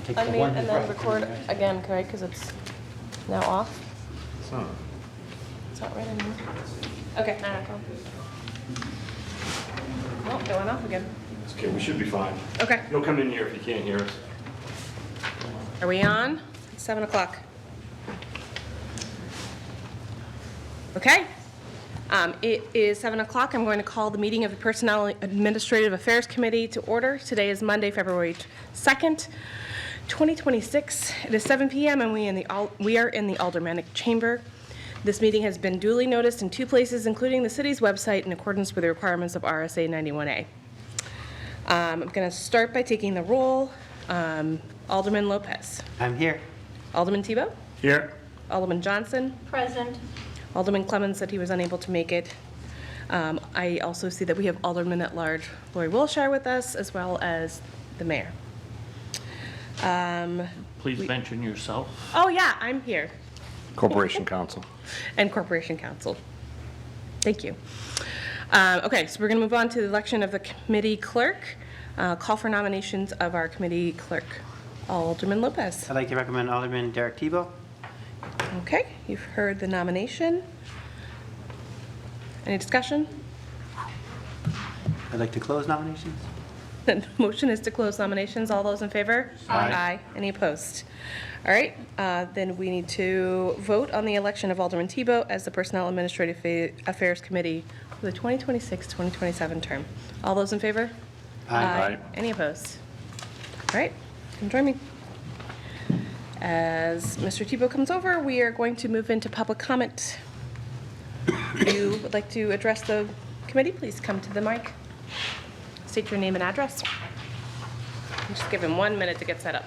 Take the Unmute one and who's then right. record again, correct? Because it's now off. It's not. It's not right anymore. Okay, now go. Oh, it went off again. It's okay, we should be fine. Okay. You'll come in here if you can't hear us. Are we on? It's 7 o'clock. Okay. It is 7 o'clock. I'm going to call the meeting of the Personnel Administrative Affairs Committee to order. Today is Monday, February 2nd, 2026. It is 7 p.m. and we are in the Aldermanic Chamber. This meeting has been duly noticed in 2 places, including the city's website, in accordance with the requirements of RSA 91A. I'm going to start by taking the roll. Alderman Lopez. I'm here. Alderman Tebow. Here. Alderman Johnson. Present. Alderman Clemmons said he was unable to make it. I also see that we have Alderman at Large Lori Wilshire with us, as well as the mayor. Please mention yourself. Oh yeah, I'm here. Corporation Counsel. And Corporation Counsel. Thank you. Okay, so we're going to move on to the election of the committee clerk. Call for nominations of our committee clerk. Alderman Lopez. I'd like to recommend Alderman Derek Tebow. Okay, you've heard the nomination. Any discussion? I'd like to close nominations. The motion is to close nominations. All those in favor? Aye. Any opposed? All right, then we need to vote on the election of Alderman Tebow as the Personnel Administrative Affairs Committee for the 2026-2027 term. All those in favor? Aye. Any opposed? All right, come join me. As Mr. Tebow comes over, we are going to move into public comment. If you would like to address the committee, please come to the mic. State your name and address. Just give him 1 minute to get set up.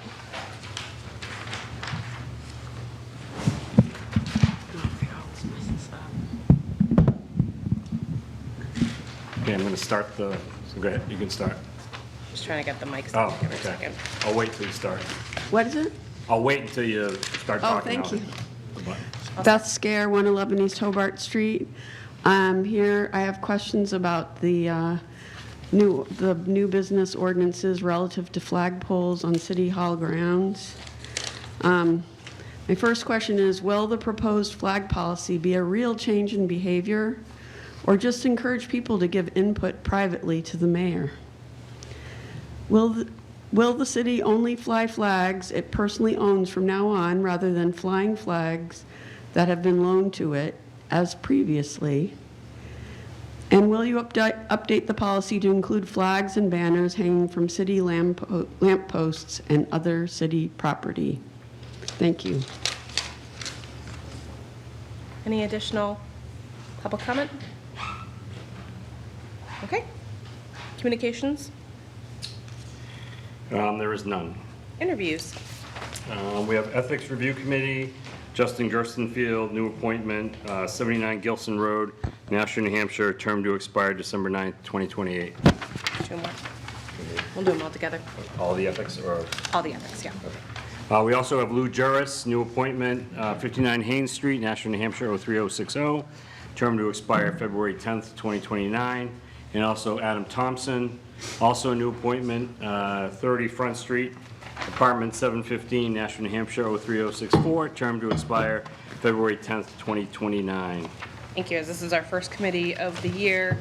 Okay, I'm going to start the, so go ahead, you can start. Just trying to get the mic set Oh, up. Give me a okay. second. I'll wait till you start. What is it? I'll wait until you start Oh, talking. thank you. The button. Beth Scare, 111 East Hobart Street. Here, I have questions about the new business ordinances relative to flagpoles on City Hall grounds. My first question is, will the proposed flag policy be a real change in behavior or just encourage people to give input privately to the mayor? Will the city only fly flags it personally owns from now on rather than flying flags that have been loaned to it as previously? And will you update the policy to include flags and banners hanging from city lampposts and other city property? Thank you. Any additional public comment? Okay. Communications? There is none. Interviews? We have Ethics Review Committee, Justin Gerstenfield, new appointment, 79 Gilson Road, Nashua, New Hampshire, term to expire December 9th, 2028. 2 more. We'll do them all together. All the ethics or? All the ethics, yeah. We also have Lou Juris, new appointment, 59 Haynes Street, Nashua, New Hampshire, 03060, term to expire February 10th, 2029. And also Adam Thompson, also a new appointment, 30 Front Street, apartment 715, Nashua, New Hampshire, 03064, term to expire February 10th, 2029. Thank you. As this is our first committee of the year,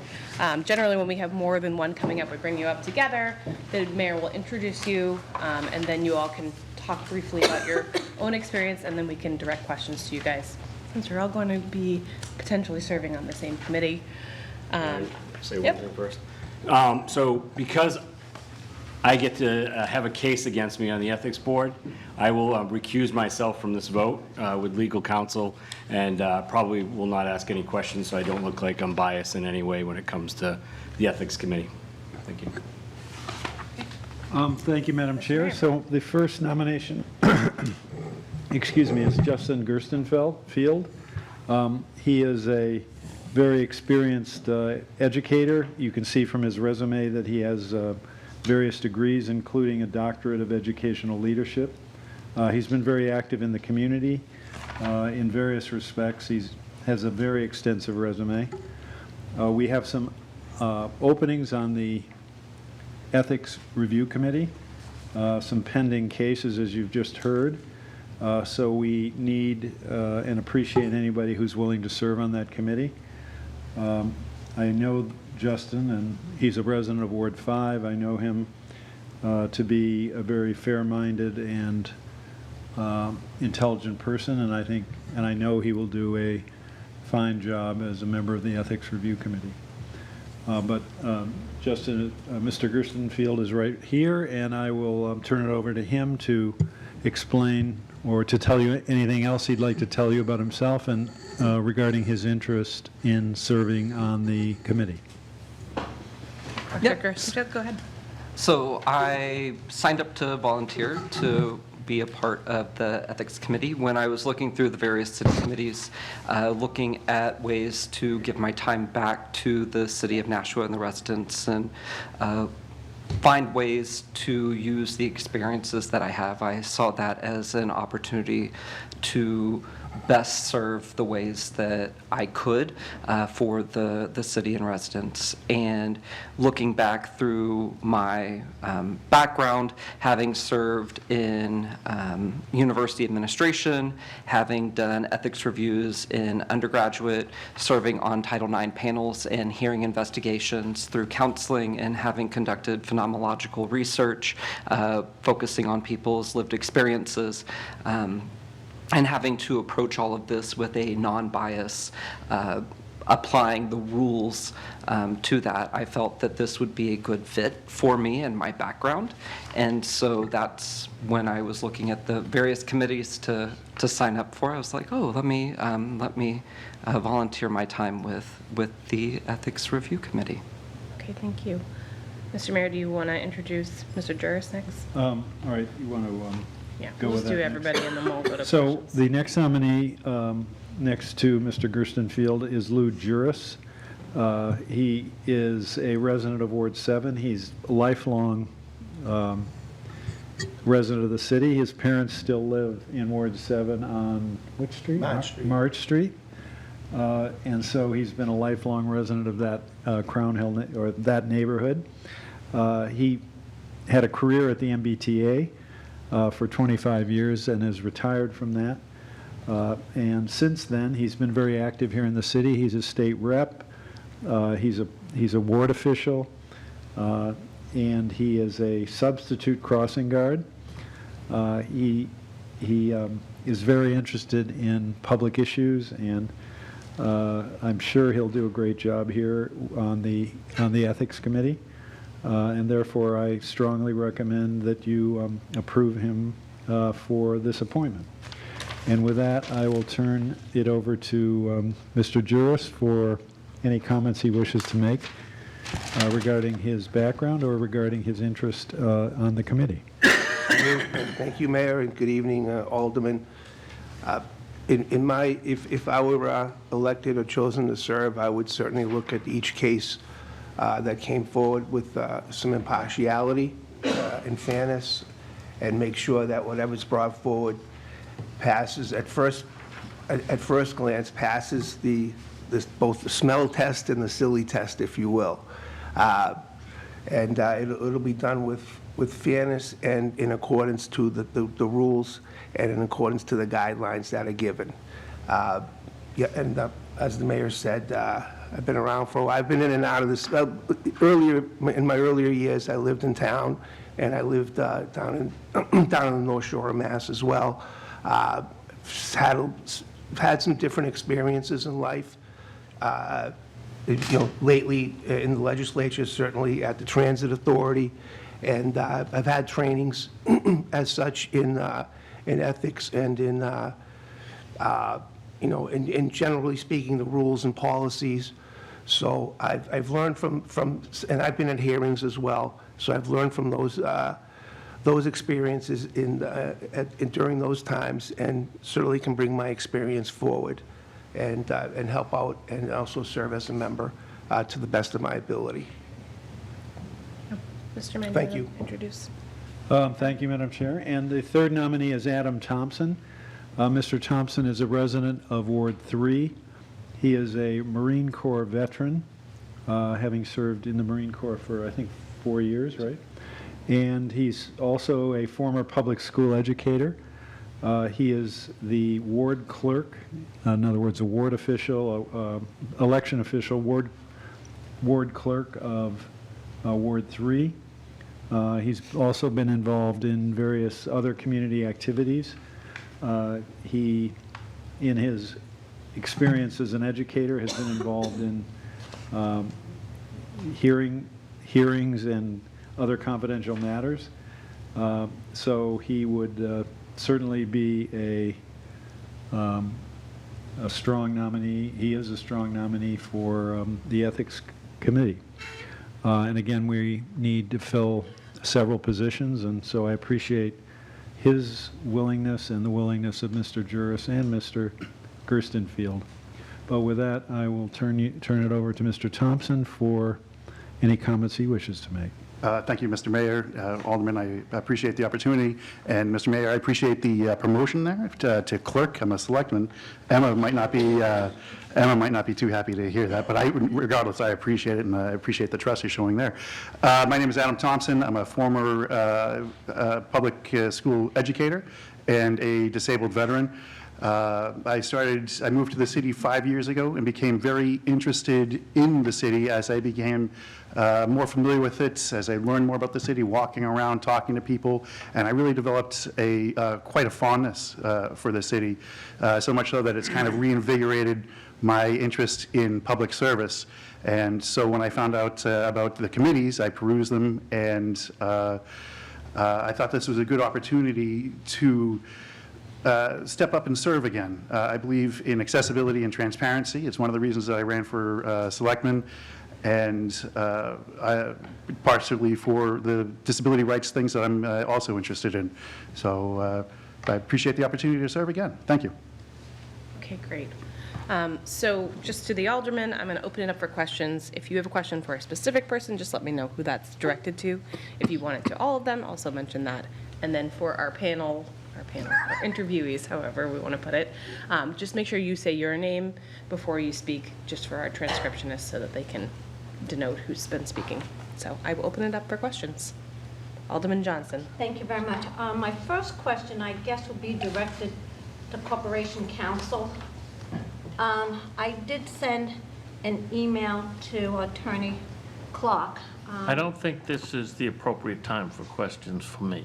generally when we have more than one coming up, we bring you up together. The mayor will introduce you, and then you all can talk briefly about your own experience, and then we can direct questions to you guys, since you're all going to be potentially serving on the same committee. Say one Yep. thing first. So because I get to have a case against me on the ethics board, I will recuse myself from this vote with legal counsel, and probably will not ask any questions, so I don't look like I'm biased in any way when it comes to the ethics committee. Thank you. Thank you, Madam Chair. So the first nomination, excuse me, is Justin Gerstenfield. He is a very experienced educator. You can see from his resume that he has various degrees, including a doctorate of educational leadership. He's been very active in the community in various respects. He has a very extensive resume. We have some openings on the Ethics Review Committee. some pending cases, as you've just heard. So we need and appreciate anybody who's willing to serve on that committee. I know Justin, and he's a resident of Ward 5. I know him to be a very fair-minded and intelligent person, and I know he will do a fine job as a member of the Ethics Review Committee. But Justin, Mr. Gerstenfield is right here, and I will turn it over to him to explain or to tell you anything else he'd like to tell you about himself and regarding his interest in serving on the committee. Dr. Gerstenfield, go ahead. So I signed up to volunteer to be a part of the Ethics Committee when I was looking through the various city committees, looking at ways to give my time back to the city of Nashua and the residents, and find ways to use the experiences that I have. I saw that as an opportunity to best serve the ways that I could for the city and residents. And looking back through my background, having served in university administration, having done ethics reviews in undergraduate, serving on Title IX panels and hearing investigations through counseling, and having conducted phenomenological research, focusing on people's lived experiences, and having to approach all of this with a non-bias, applying the rules to that, I felt that this would be a good fit for me and my background. And so that's when I was looking at the various committees to sign up for. I was like, oh, let me volunteer my time with the Ethics Review Committee. Okay, thank you. Mr. Mayor, do you want to introduce Mr. Juris next? All right, you want to Yeah, go we'll with just do that everybody and then we'll go to So questions. the next nominee next to Mr. Gerstenfield is Lou Juris. He is a resident of Ward 7. He's a lifelong resident of the city. His parents still live in Ward 7 on which street? March Street. And so he's been a lifelong resident of that Crown Hill, or that neighborhood. He had a career at the MBTA for 25 years and is retired from that. And since then, he's been very active here in the city. He's a state rep. He's a ward official, and he is a substitute crossing guard. He is very interested in public issues, and I'm sure he'll do a great job here on the Ethics Committee. And therefore, I strongly recommend that you approve him for this appointment. And with that, I will turn it over to Mr. Juris for any comments he wishes to make regarding his background or regarding his interest on the committee. Thank you, Mayor, and good evening, Alderman. If I were elected or chosen to serve, I would certainly look at each case that came forward with some impartiality and fairness, and make sure that whatever's brought forward passes at first glance passes both the smell test and the silly test, if you will, and it'll be done with fairness and in accordance to the rules and in accordance to the guidelines that are given. As the mayor said, I've been around for a while. I've been in and out of this. In my earlier years, I lived in town, and I lived down in the North Shore of Mass as well. Had some different experiences in life. Lately in the legislature, certainly at the Transit Authority, and I've had trainings as such in ethics and in generally speaking, the rules and policies. So I've learned from, and I've been at hearings as well. So I've learned from those experiences during those times, and certainly can bring my experience forward and help out and also serve as a member to the best of my ability. Mr. Mayor, Thank you. introduce. Thank you, Madam Chair. And the third nominee is Adam Thompson. Mr. Thompson is a resident of Ward 3. He is a Marine Corps veteran, having served in the Marine Corps for, I think, 4 years, right? and he's also a former public school educator. He is the ward clerk, in other words, a ward official, election official, ward clerk of Ward 3. He's also been involved in various other community activities. He, in his experience as an educator, has been involved in hearings and other confidential matters. So he would certainly be a strong nominee. He is a strong nominee for the Ethics Committee. And again, we need to fill several positions, and so I appreciate his willingness and the willingness of Mr. Juris and Mr. Gerstenfield. But with that, I will turn it over to Mr. Thompson for any comments he wishes to make. Thank you, Mr. Mayor. Alderman, I appreciate the opportunity. And Mr. Mayor, I appreciate the promotion there to clerk. I'm a selectman. Emma might not be too happy to hear that, but regardless, I appreciate it, and I appreciate the trust you're showing there. My name is Adam Thompson. I'm a former public school educator and a disabled veteran. I moved to the city 5 years ago and became very interested in the city as I became more familiar with it, as I learned more about the city, walking around, talking to people, and I really developed quite a fondness for the city, so much so that it's kind of reinvigorated my interest in public service. And so when I found out about the committees, I perused them, and I thought this was a good opportunity to step up and serve again. I believe in accessibility and transparency. It's one of the reasons that I ran for selectman, and partially for the disability rights things that I'm also interested in. So I appreciate the opportunity to serve again. Thank you. Okay, great. So just to the alderman, I'm going to open it up for questions. If you have a question for a specific person, just let me know who that's directed to. If you want it to all of them, also mention that. And then for our panel, or interviewees, however we want to put it, just make sure you say your name before you speak, just for our transcriptionists so that they can denote who's been speaking. So I will open it up for questions. Alderman Johnson. Thank you very much. My first question, I guess, will be directed to Corporation Counsel. I did send an email to Attorney Clark. I don't think this is the appropriate time for questions for me.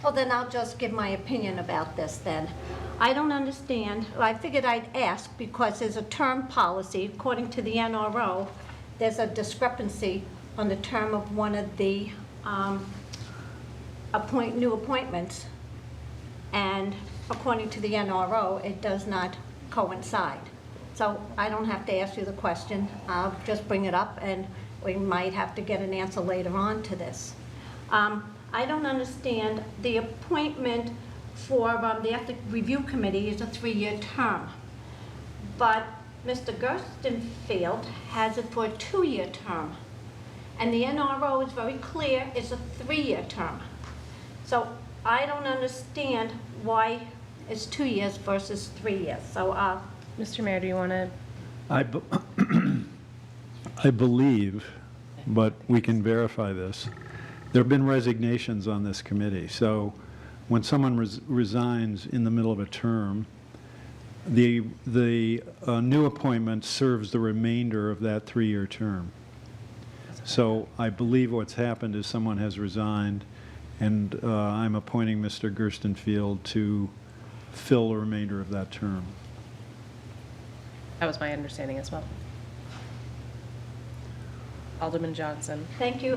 Oh, then I'll just give my opinion about this then. I don't understand. Well, I figured I'd ask because there's a term policy. According to the NRO, there's a discrepancy on the term of one of the new appointments. And according to the NRO, it does not coincide. So I don't have to ask you the question. I'll just bring it up, and we might have to get an answer later on to this. I don't understand, the appointment for the Ethics Review Committee is a 3-year term, but Mr. Gerstenfield has it for a 2-year term, and the NRO is very clear it's a 3-year term. So I don't understand why it's 2 years versus 3 years. So, Mr. Mayor, do you want to? I believe, but we can verify this, there have been resignations on this committee. So when someone resigns in the middle of a term, the new appointment serves the remainder of that 3-year term. So I believe what's happened is someone has resigned, and I'm appointing Mr. Gerstenfield to fill the remainder of that term. That was my understanding as well. Alderman Johnson. thank you.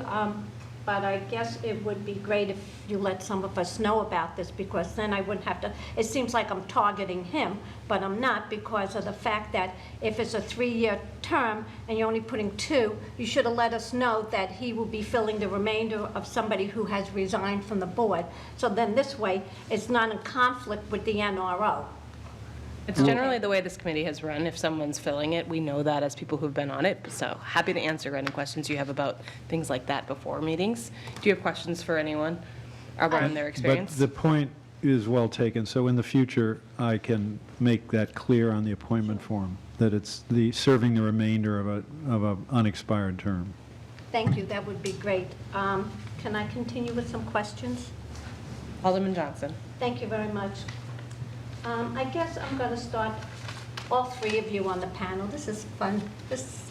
But I guess it would be great if you let some of us know about this, because then I wouldn't have to, it seems like I'm targeting him, but I'm not, because of the fact that if it's a 3-year term and you're only putting 2, you should have let us know that he will be filling the remainder of somebody who has resigned from the board. So then this way, it's not in conflict with the NRO. It's generally the way this committee has run. If someone's filling it, we know that as people who've been on it. So happy to answer any questions you have about things like that before meetings. Do you have questions for anyone around their experience? But the point is well taken. So in the future, I can make that clear on the appointment form, that it's serving the remainder of an unexpired term. Thank you, that would be great. Can I continue with some questions? Alderman Johnson. Thank you very much. I guess I'm going to start, all three of you on the panel. This is fun. This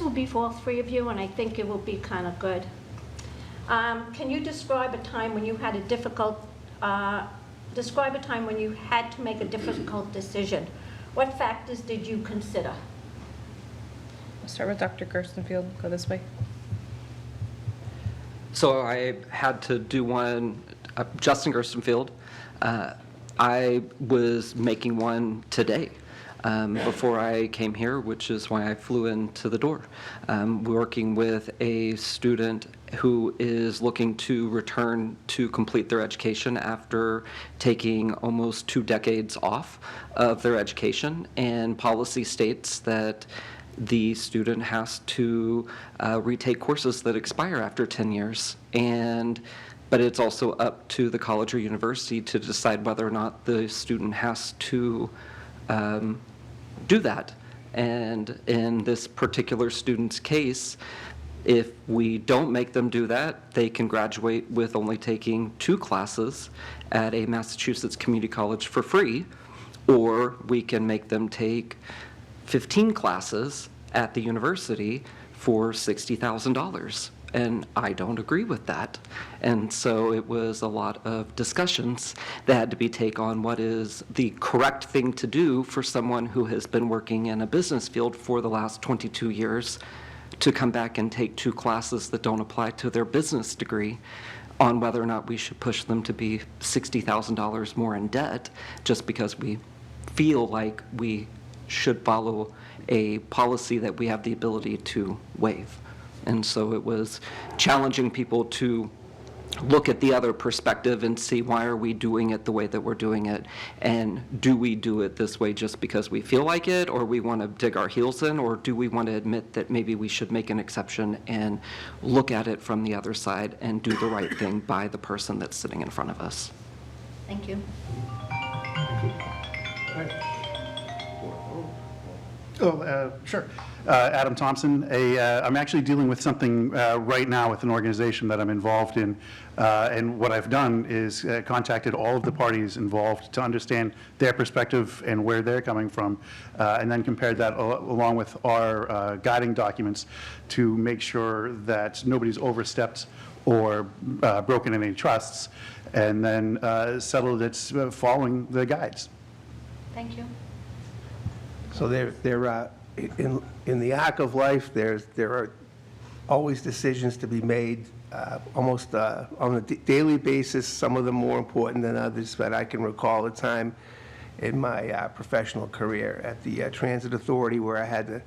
will be for all three of you, and I think it will be kind of good. Can you describe a time when you had to make a difficult decision? What factors did you consider? We'll start with Dr. Gerstenfield. Go this way. So I had to do one, Justin Gerstenfield. I was making one today before I came here, which is why I flew into the door. Working with a student who is looking to return to complete their education after taking almost 2 decades off of their education, and policy states that the student has to retake courses that expire after 10 years. But it's also up to the college or university to decide whether or not the student has to do that. And in this particular student's case, if we don't make them do that, they can graduate with only taking 2 classes at a Massachusetts community college for free, or we can make them take 15 classes at the university for $60,000. And I don't agree with that. And so it was a lot of discussions that had to be taken on what is the correct thing to do for someone who has been working in a business field for the last 22 years to come back and take 2 classes that don't apply to their business degree, on whether or not we should push them to be $60,000 more in debt just because we feel like we should follow a policy that we have the ability to waive. And so it was challenging people to look at the other perspective and see, why are we doing it the way that we're doing it? And do we do it this way just because we feel like it, or we want to dig our heels in, or do we want to admit that maybe we should make an exception and look at it from the other side and do the right thing by the person that's sitting in front of us? Thank you. Sure. Adam Thompson. I'm actually dealing with something right now with an organization that I'm involved in. And what I've done is contacted all of the parties involved to understand their perspective and where they're coming from, and then compared that along with our guiding documents to make sure that nobody's overstepped or broken any trusts, and then settled it's following the guides. Thank you. So in the arc of life, there are always decisions to be made, almost on a daily basis, some of them more important than others, but I can recall a time in my professional career at the Transit Authority where I had to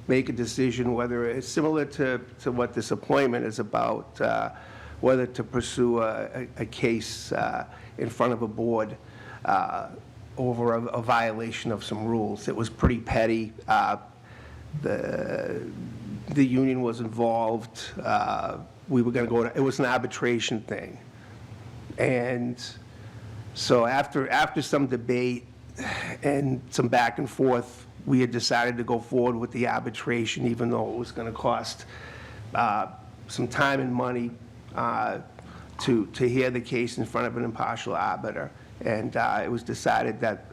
make a decision whether it's similar to what this appointment is about, whether to pursue a case in front of a board over a violation of some rules. It was pretty petty. The union was involved. We were going to go to, it was an arbitration thing. And so after some debate and some back and forth, we had decided to go forward with the arbitration, even though it was going to cost some time and money to hear the case in front of an impartial arbiter. And it was decided that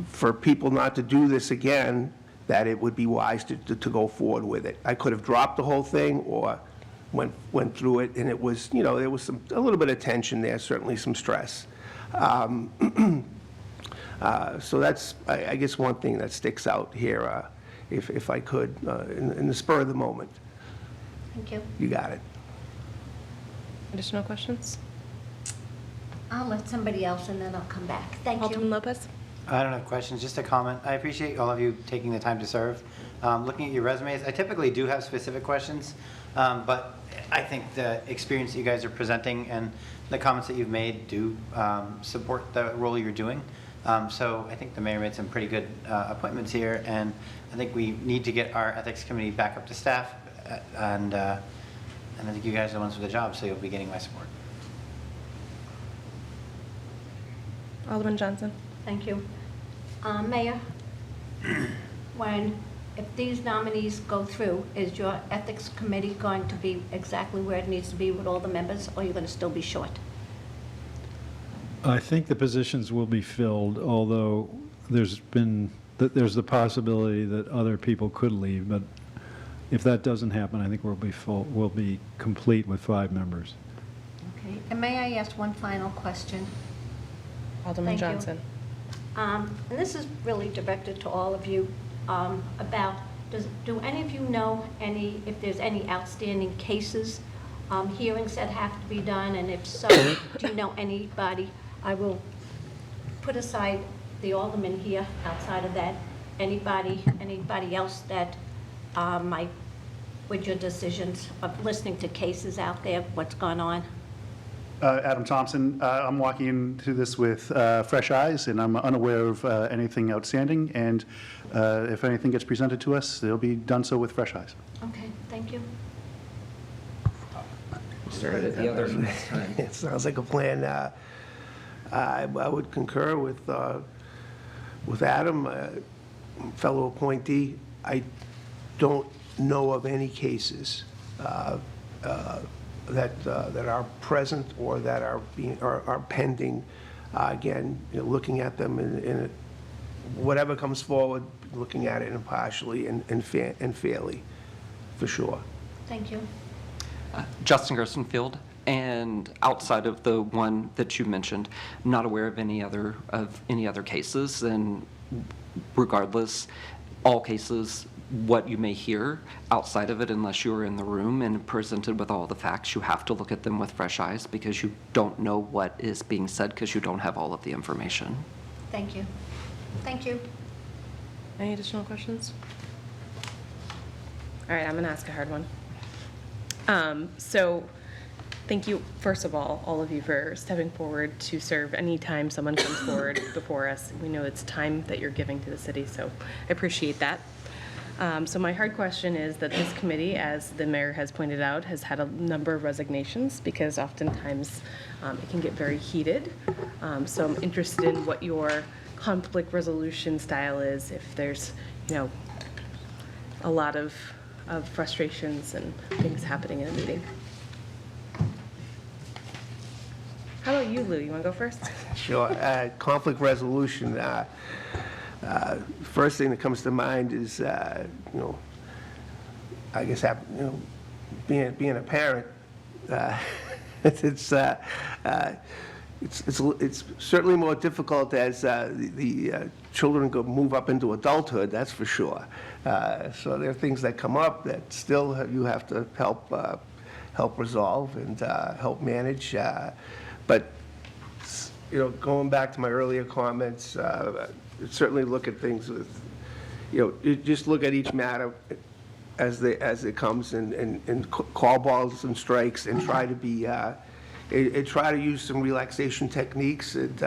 for people not to do this again, that it would be wise to go forward with it. I could have dropped the whole thing or went through it, and it was, there was a little bit of tension there, certainly some stress. So that's, I guess, one thing that sticks out here, if I could, in the spur of the moment. Thank you. You got it. Additional questions? I'll let somebody else and then I'll come back. Thank Alderman you. Lopez? I don't have questions, just a comment. I appreciate all of you taking the time to serve. Looking at your resumes, I typically do have specific questions, but I think the experience that you guys are presenting and the comments that you've made do support the role you're doing. So I think the mayor made some pretty good appointments here, and I think we need to get our ethics committee back up to staff, and I think you guys are the ones for the job, so you'll be getting my support. Alderman Johnson? Thank you. Mayor, when if these nominees go through, is your ethics committee going to be exactly where it needs to be with all the members, or are you going to still be short? I think the positions will be filled, although there's the possibility that other people could leave, but if that doesn't happen, I think we'll be complete with 5 members. Okay, and may I ask one final question? Alderman Thank you. Johnson. And this is really directed to all of you, about, do any of you know if there's any outstanding cases, hearings that have to be done, and if so, do you know anybody? I will put aside the alderman here, outside of that, anybody else that might, with your decisions of listening to cases out there, what's gone on? Adam Thompson, I'm walking into this with fresh eyes, and I'm unaware of anything outstanding, and if anything gets presented to us, it'll be done so with fresh eyes. Okay, thank you. Start at the other next time. It sounds like a plan. I would concur with Adam, fellow appointee. I don't know of any cases that are present or that are pending. Again, looking at them in whatever comes forward, looking at it impartially and fairly, for sure. Thank you. Justin Gerstenfield, and outside of the one that you mentioned, not aware of any other cases, and regardless, all cases, what you may hear outside of it, unless you're in the room and presented with all the facts, you have to look at them with fresh eyes because you don't know what is being said because you don't have all of the information. Thank you. Thank you. Any additional questions? All right, I'm going to ask a hard one. So thank you, first of all of you, for stepping forward to serve anytime someone comes forward before us. We know it's time that you're giving to the city, so I appreciate that. So my hard question is that this committee, as the mayor has pointed out, has had a number of resignations because oftentimes it can get very heated. So I'm interested in what your conflict resolution style is, if there's, a lot of frustrations and things happening in a meeting. How about you, Lou? You want to go first? Sure. Conflict resolution. First thing that comes to mind is, I guess, being a parent. It's certainly more difficult as the children move up into adulthood. That's for sure. So there are things that come up that still you have to help resolve and help manage. But going back to my earlier comments, certainly look at things with, you just look at each matter as it comes and call balls and strikes and try to be, try to use some relaxation techniques and,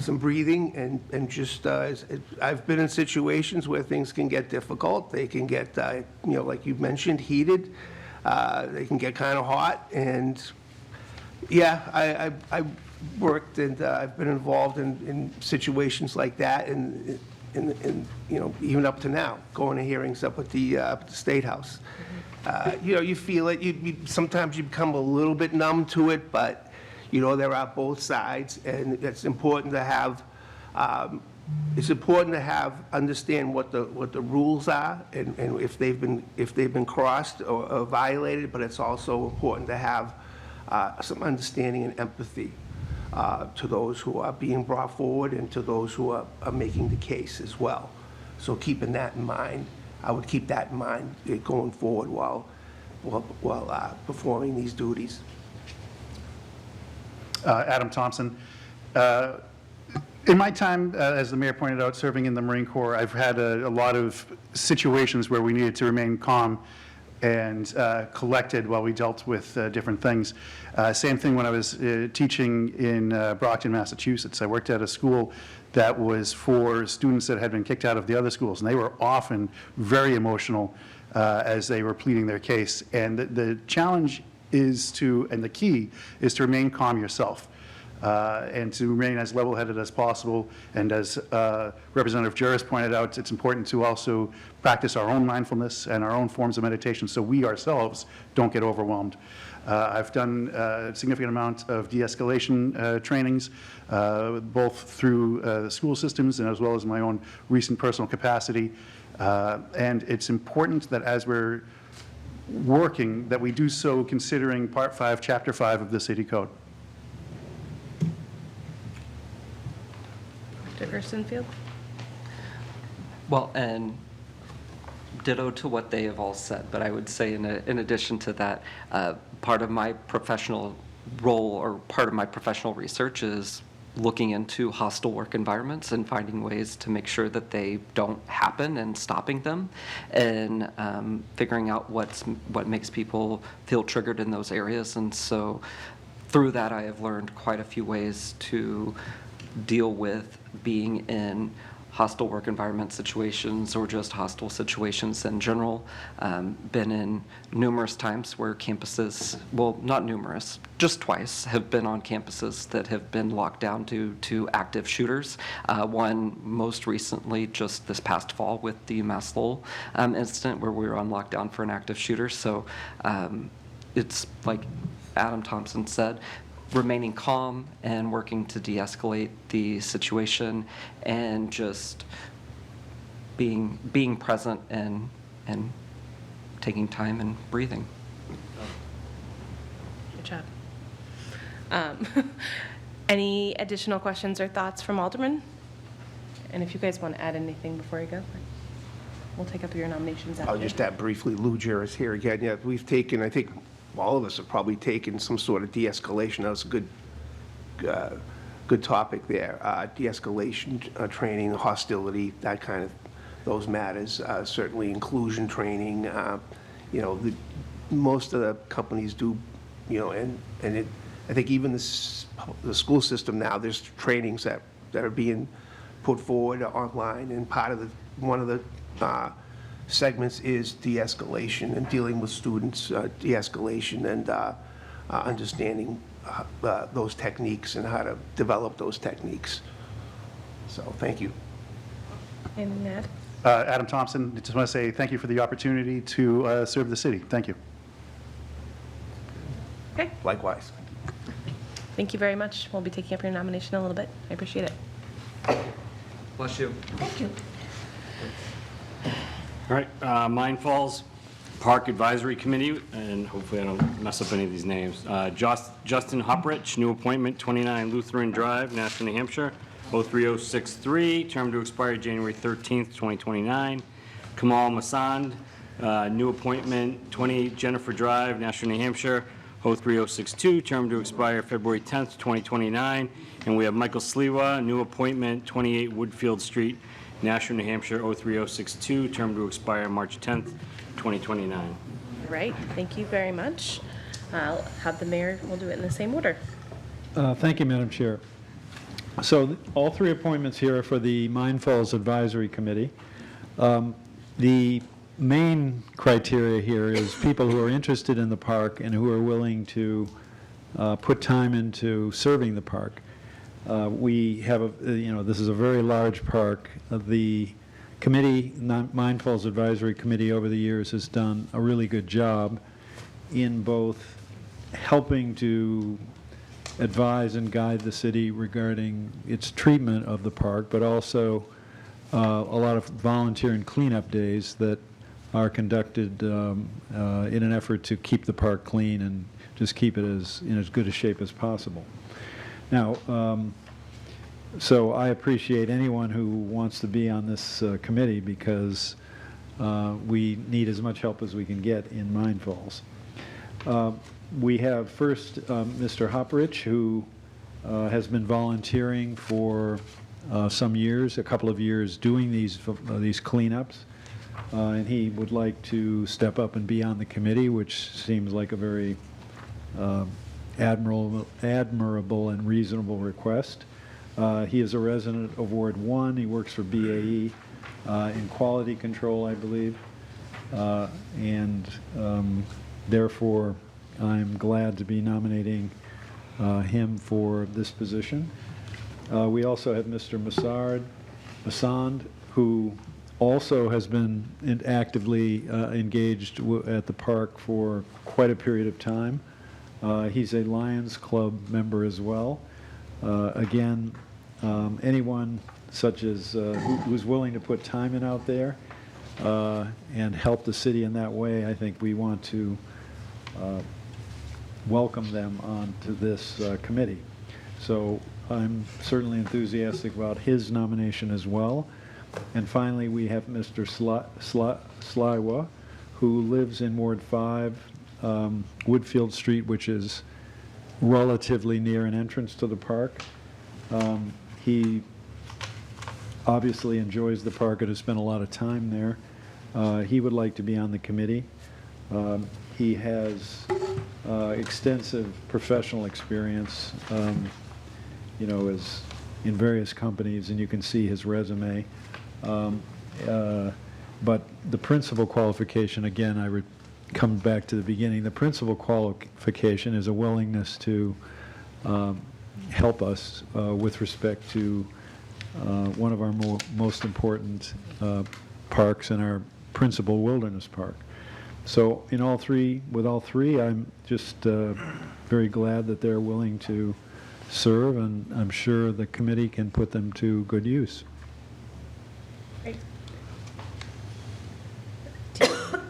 some breathing and just, I've been in situations where things can get difficult. They can get, like you mentioned, heated. They can get kind of hot. And yeah, I worked and I've been involved in situations like that and even up to now, going to hearings up at the State House. You feel it. Sometimes you become a little bit numb to it, but there are both sides, and it's important to have. Understand what the rules are and if they've been crossed or violated. But it's also important to have some understanding and empathy to those who are being brought forward and to those who are making the case as well. So keeping that in mind, I would keep that in mind going forward while performing these duties. Adam Thompson. In my time, as the mayor pointed out, serving in the Marine Corps, I've had a lot of situations where we needed to remain calm and collected while we dealt with different things. Same thing when I was teaching in Brockton, Massachusetts. I worked at a school that was for students that had been kicked out of the other schools, and they were often very emotional as they were pleading their case. And the challenge and the key is to remain calm yourself. If you have a and to remain as level-headed as possible. And as Representative Juris pointed out, it's important to also practice our own mindfulness and our own forms of meditation so we ourselves don't get overwhelmed. I've done a significant amount of de-escalation trainings, both through the school systems and as well as my own recent personal capacity. And it's important that as we're working, that we do so considering Part 5, Chapter 5 of the City Code. Dr. Gerstenfield? Well, and ditto to what they have all said, but I would say in addition to that, part of my professional role or part of my professional research is looking into hostile work environments and finding ways to make sure that they don't happen and stopping them, and figuring out what makes people feel triggered in those areas. And so through that, I have learned quite a few ways to deal with being in hostile work environment situations or just hostile situations in general. Been in numerous times where campuses, well, not numerous, just twice, have been on campuses that have been locked down due to active shooters. One most recently just this past fall with the UMass Lowell incident where we were on lockdown for an active shooter. So it's like Adam Thompson said, remaining calm and working to de-escalate the situation and just being present and taking time and breathing. Good job. Any additional questions or thoughts from Alderman? And if you guys want to add anything before I go, we'll take up your nominations after. I'll just add briefly, Lou Juris here again. Yeah, we've taken, I think all of us have probably taken some sort of de-escalation. That was a good topic there. De-escalation training, hostility, that kind of, those matters. Certainly inclusion training. You know, most of the companies do, you know, and I think even the school system now, there's trainings that are being put forward online, and part of one of the segments is de-escalation and dealing with students, de-escalation and understanding those techniques and how to develop those techniques. So thank you. Anything to add? Adam Thompson, I just want to say thank you for the opportunity to serve the city. Thank you. Okay, Likewise. thank you very much. We'll be taking up your nomination in a little bit. I appreciate it. Bless you. Thank you. All right, Mine Falls Park Advisory Committee, and hopefully I don't mess up any of these names. Justin Huprich, new appointment, 29 Lutheran Drive, Nashville, New Hampshire, 03063, term to expire January 13th, 2029. Kamal Masand, new appointment, 28 Jennifer Drive, Nashville, New Hampshire, 03062, term to expire February 10th, 2029. And we have Michael Sliwa, new appointment, 28 Woodfield Street, Nashville, New Hampshire, 03062, term to expire March 10th, 2029. All right, thank you very much. I'll have the mayor, we'll do it in the same order. Thank you, Madam Chair. So all three appointments here are for the Mine Falls Advisory Committee. The main criteria here is people who are interested in the park and who are willing to put time into serving the park. We have, this is a very large park. The committee, Mine Falls Advisory Committee, over the years has done a really good job in both helping to advise and guide the city regarding its treatment of the park, but also a lot of volunteer and cleanup days that are conducted in an effort to keep the park clean and just keep it in as good a shape as possible. Now, so I appreciate anyone who wants to be on this committee because we need as much help as we can get in Mine Falls. We have first Mr. Huprich, who has been volunteering for some years, a couple of years, doing these cleanups, and he would like to step up and be on the committee, which seems like a very admirable and reasonable request. He is a resident of Ward 1. He works for BAE in quality control, I believe, and therefore I'm glad to be nominating him for this position. We also have Mr. Masand, who also has been actively engaged at the park for quite a period of time. He's a Lions Club member as well. Again, anyone such as who's willing to put time in out there and help the city in that way, I think we want to welcome them onto this committee. So I'm certainly enthusiastic about his nomination as well. And finally, we have Mr. Sliwa, who lives in Ward 5, Woodfield Street, which is relatively near an entrance to the park. He obviously enjoys the park and has spent a lot of time there. He would like to be on the committee. He has extensive professional experience, is in various companies, and you can see his resume. But the principal qualification, again, I would come back to the beginning, the principal qualification is a willingness to help us with respect to one of our most important parks and our principal wilderness park. So with all three, I'm just very glad that they're willing to serve, and I'm sure the committee can put them to good use. Great.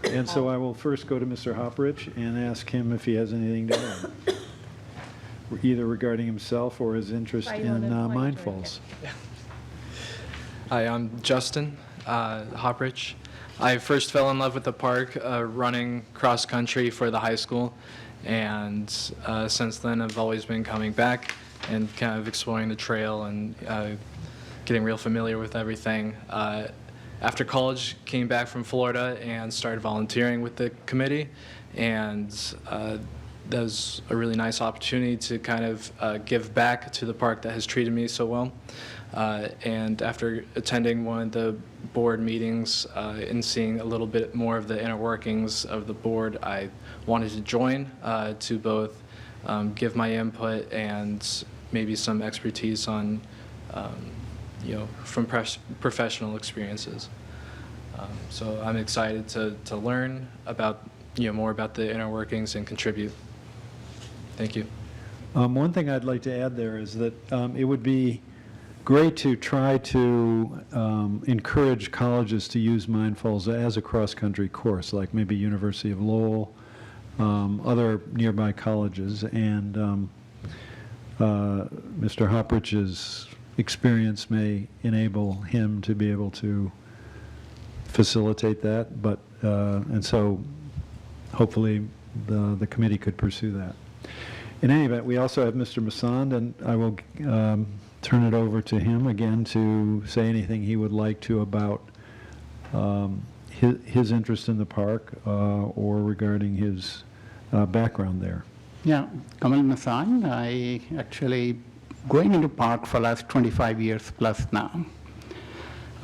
And so I will first go to Mr. Hopperich and ask him if he has anything to add, either regarding himself or his interest in Mine Falls. Hi, I'm Justin Hopperich. I first fell in love with the park running cross country for the high school, and since then I've always been coming back and kind of exploring the trail and getting real familiar with everything. After college, came back from Florida and started volunteering with the committee, and that was a really nice opportunity to kind of give back to the park that has treated me so well. And after attending one of the board meetings and seeing a little bit more of the inner workings of the board, I wanted to join to both give my input and maybe some expertise on, from professional experiences. So I'm excited to learn about, more about the inner workings and contribute. Thank you. One thing I'd like to add there is that it would be great to try to encourage colleges to use Mine Falls as a cross-country course, like maybe University of Lowell, other nearby colleges, and Mr. Hopperich's experience may enable him to be able to facilitate that, but and so hopefully the committee could pursue that. In any event, we also have Mr. Masand, and I will turn it over to him again to say anything he would like to about his interest in the park or regarding his background there. Yeah, Kamal Masand. I actually going into park for last 25 years plus now.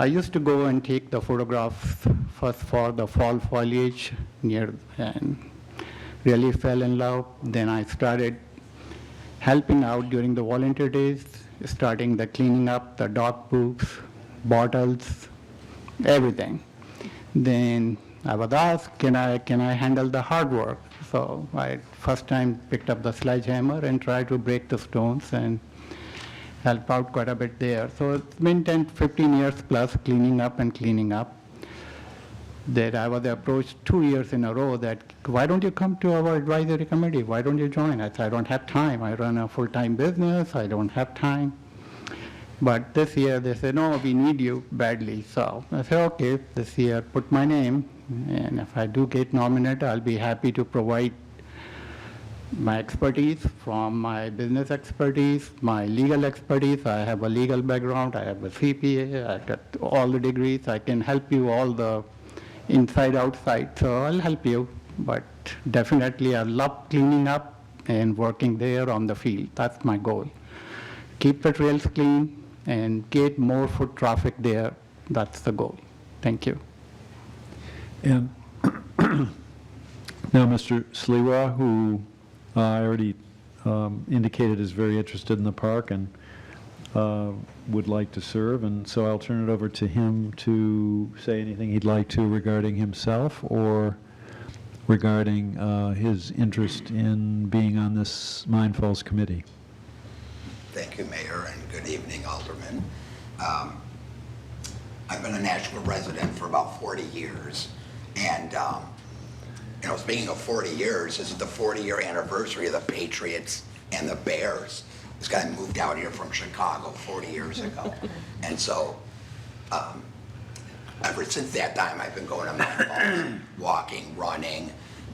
I used to go and take the photographs first for the fall foliage near, and really fell in love. Then I started helping out during the volunteer days, starting the cleaning up, the dog poops, bottles, everything. Then I was asked, can I handle the hard work? So I first time picked up the sledgehammer and tried to break the stones and help out quite a bit there. So it's been 10, 15 years plus cleaning up. That I was approached 2 years in a row that, why don't you come to our advisory committee? Why don't you join? I said, I don't have time. I run a full-time business. I don't have time. But this year they said, no, we need you badly. So I said, okay, this year put my name. And if I do get nominated, I'll be happy to provide my expertise, from my business expertise, my legal expertise. I have a legal background. I have a CPA. I got all the degrees. I can help you all the inside, outside. So I'll help you. But definitely I love cleaning up and working there on the field. That's my goal. Keep the trails clean and get more foot traffic there. That's the goal. Thank you. And now Mr. Sliwa, who I already indicated is very interested in the park and would like to serve, and so I'll turn it over to him to say anything he'd like to regarding himself or regarding his interest in being on this Mine Falls committee. Thank you, Mayor, and good evening, Alderman. I've been a Nashua resident for about 40 years, and speaking of 40 years, this is the 40-year anniversary of the Patriots and the Bears. This guy moved out here from Chicago 40 years ago, and so ever since that time, I've been going to Mine Falls, walking, running,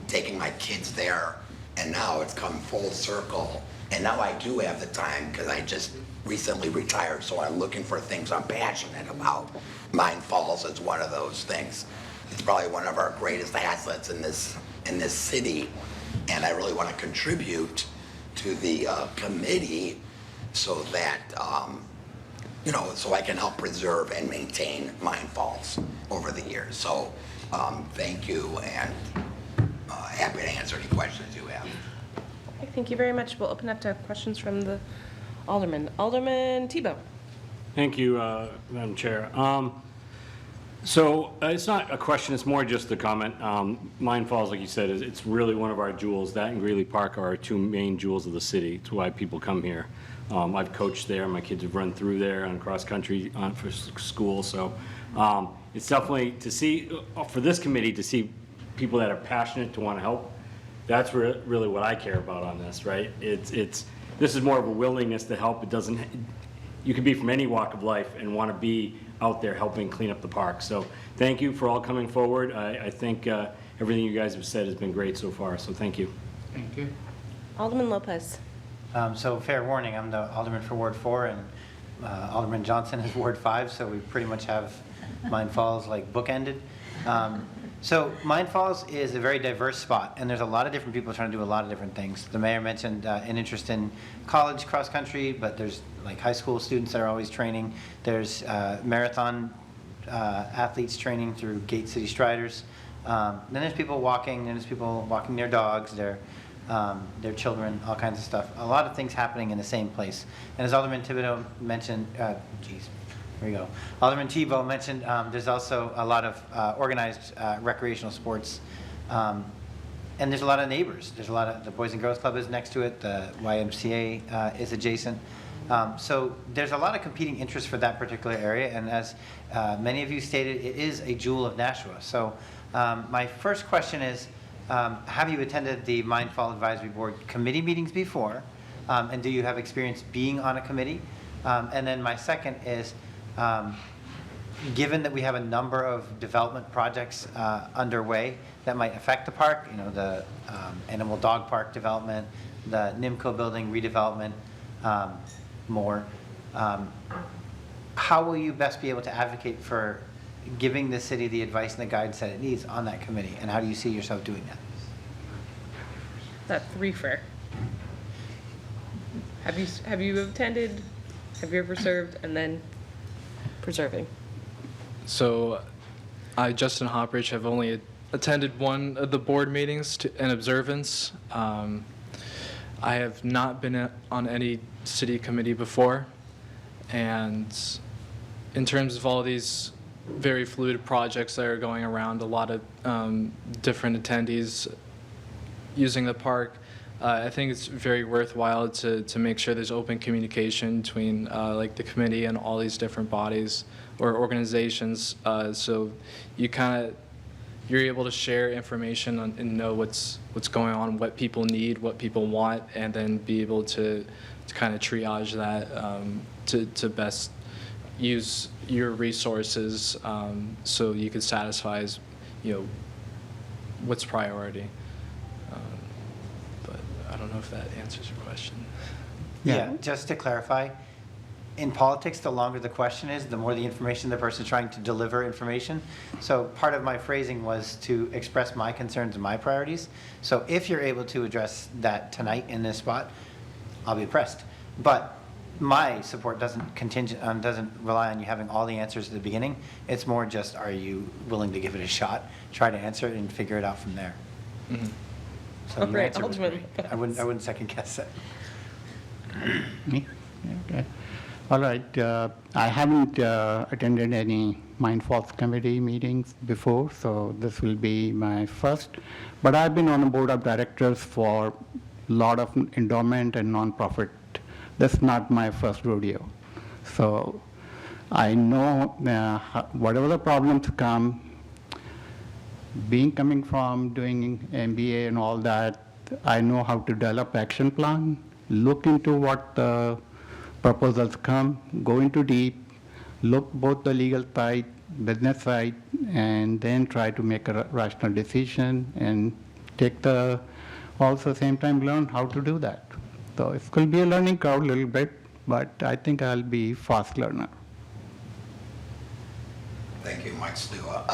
taking my kids there, and now it's come full circle. And now I do have the time because I just recently retired, so I'm looking for things I'm passionate about. Mine Falls is one of those things. It's probably one of our greatest assets in this city, and I really want to contribute to the committee so that so I can help preserve and maintain Mine Falls over the years. So thank you, and happy to answer any questions you have. Okay, thank you very much. We'll open up to questions from the alderman. Alderman Tebow. Thank you, Madam Chair. So it's not a question, it's more just a comment. Mine Falls, like you said, it's really one of our jewels. That and Greeley Park are our two main jewels of the city. It's why people come here. I've coached there. My kids have run through there on cross country for school. So it's definitely to see, for this committee, to see people that are passionate to want to help. That's really what I care about on this, right? This is more of a willingness to help. It doesn't, you can be from any walk of life and want to be out there helping clean up the park. So thank you for all coming forward. I think everything you guys have said has been great so far, so thank you. Thank you. Alderman Lopez. So fair warning, I'm the alderman for Ward 4, and Alderman Johnson is Ward 5, so we pretty much have Mine Falls like bookended. So Mine Falls is a very diverse spot, and there's a lot of different people trying to do a lot of different things. The mayor mentioned an interest in college cross country, but there's like high school students that are always training. There's marathon athletes training through Gate City Striders. Then there's people walking. Then there's people walking their dogs, their children, all kinds of stuff. A lot of things happening in the same place. And as Alderman Thibodeau mentioned, there we go. Alderman Tebow mentioned there's also a lot of organized recreational sports. And there's a lot of neighbors. There's a lot of, the Boys and Girls Club is next to it. The YMCA is adjacent. So there's a lot of competing interests for that particular area. And as many of you stated, it is a jewel of Nashua. So my first question is, have you attended the Mine Fall Advisory Board committee meetings before? And do you have experience being on a committee? And then my second is, given that we have a number of development projects underway that might affect the park, the animal dog park development, the NIMCO building redevelopment, more, how will you best be able to advocate for giving the city the advice and the guidance that it needs on that committee, and how do you see yourself doing that? That's threefer. Have you attended? Have you ever served? And then preserving. So I, Justin Hopridge, have only attended one of the board meetings in observance. I have not been on any city committee before. And in terms of all these very fluid projects that are going around, a lot of different attendees using the park, I think it's very worthwhile to make sure there's open communication between like the committee and all these different bodies or organizations, so you're able to share information and know what's going on, what people need, what people want, and then be able to kind of triage that to best use your resources so you can satisfy what's priority. But I don't know if that answers your question. Yeah, just to clarify, in politics, the longer the question is, the more the information the person's trying to deliver information. So part of my phrasing was to express my concerns and my priorities. So if you're able to address that tonight in this spot, I'll be impressed. But my support doesn't rely on you having all the answers at the beginning. It's more just, are you willing to give it a shot, try to answer it, and figure it out from there. Mm-hmm. So so All your right, answer was Alderman great. I wouldn't second guess it. Me? Okay. All right. I haven't attended any Mind Falls Committee meetings before, so this will be my first. But I've been on the board of directors for a lot of endowment and nonprofit. That's not my first rodeo. So I know whatever the problems come, coming from doing MBA and all that, I know how to develop action plan, look into what the proposals come, go into deep, look both the legal side, business side, and then try to make a rational decision and take the, also same time learn how to do that. So it's going to be a learning curve a little bit, but I think I'll be fast learner. Thank you, Mike Stewart.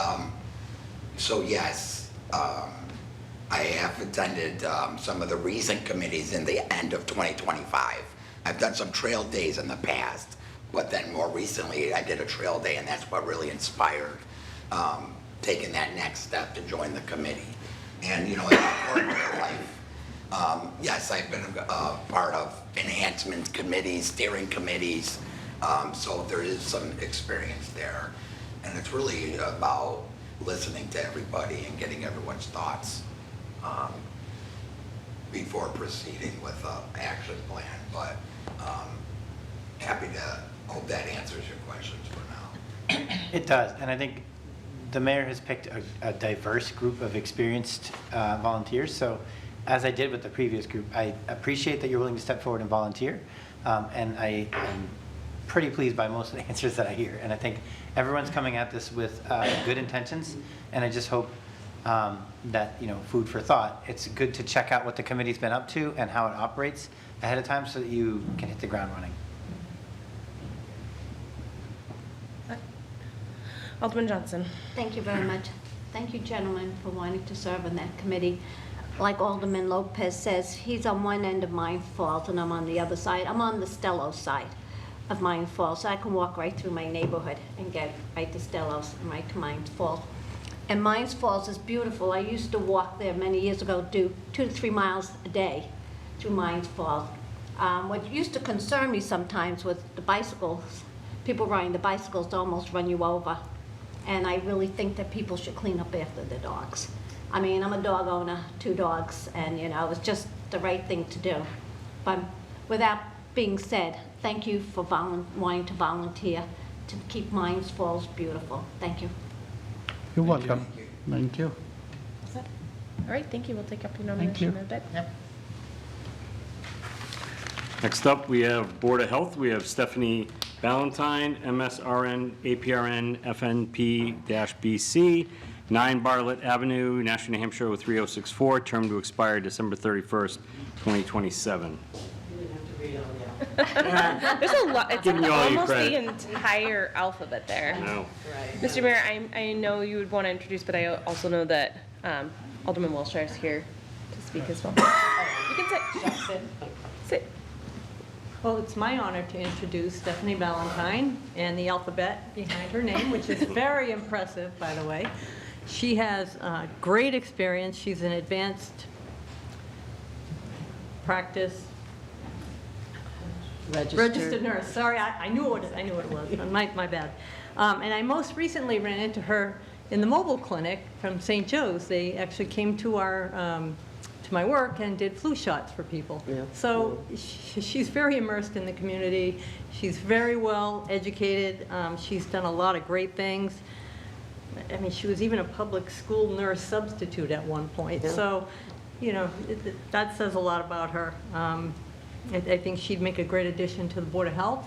So yes, I have attended some of the recent committees in the end of 2025. I've done some trail days in the past, but then more recently I did a trail day, and that's what really inspired taking that next step to join the committee. And you know, in my corporate life, yes, I've been a part of enhancement committees, steering committees, so there is some experience there. And it's really about listening to everybody and getting everyone's thoughts before proceeding with an action plan. But happy to, hope that answers your questions for now. It does, and I think the mayor has picked a diverse group of experienced volunteers. So as I did with the previous group, I appreciate that you're willing to step forward and volunteer. And I am pretty pleased by most of the answers that I hear. And I think everyone's coming at this with good intentions. And I just hope that, you know, food for thought. It's good to check out what the committee's been up to and how it operates ahead of time so that you can hit the ground running. Alderman Johnson. Thank you very much. Thank you, gentlemen, for wanting to serve on that committee. Like Alderman Lopez says, he's on one end of Mind Falls and I'm on the other side. I'm on the Stellos side of Mind Falls, so I can walk right through my neighborhood and get right to Stellos and right to Mind Falls. And Mind Falls is beautiful. I used to walk there many years ago, do 2 to 3 miles a day through Mind Falls. What used to concern me sometimes was the bicycles. People riding the bicycles almost run you over. And I really think that people should clean up after the dogs. I mean, I'm a dog owner, 2 dogs, and you know, it's just the right thing to do. But with that being said, thank you for wanting to volunteer to keep Mind Falls beautiful. Thank you. You're welcome. Thank you. All right, thank you. We'll take up your nomination in a bit. Next up, we have Board of Health. We have Stephanie Ballantyne, MSRN, APRN, FNP-BC, 9 Bartlett Avenue, Nashua, New Hampshire, 03064, term to expire December 31st, 2027. There's a lot. It's Giving like you all your almost the credit. entire alphabet there. No. Mr. Mayor, I know you would want to introduce, but I also know that Alderman Wilshire is here to speak as well. You can sit. Sit. Well, it's my honor to introduce Stephanie Ballantyne and the alphabet behind her name, which is very impressive, by the way. She has great experience. She's an advanced practice registered nurse. Sorry, I knew what it was. My bad. And I most recently ran into her in the mobile clinic from St. Joe's. They actually came to our to my work and did flu shots for people. Yeah. So she's very immersed in the community. She's very well educated. She's done a lot of great things. I mean, she was even a public school nurse substitute at one point. Yeah. So, you know, that says a lot about her. I think she'd make a great addition to the Board of Health.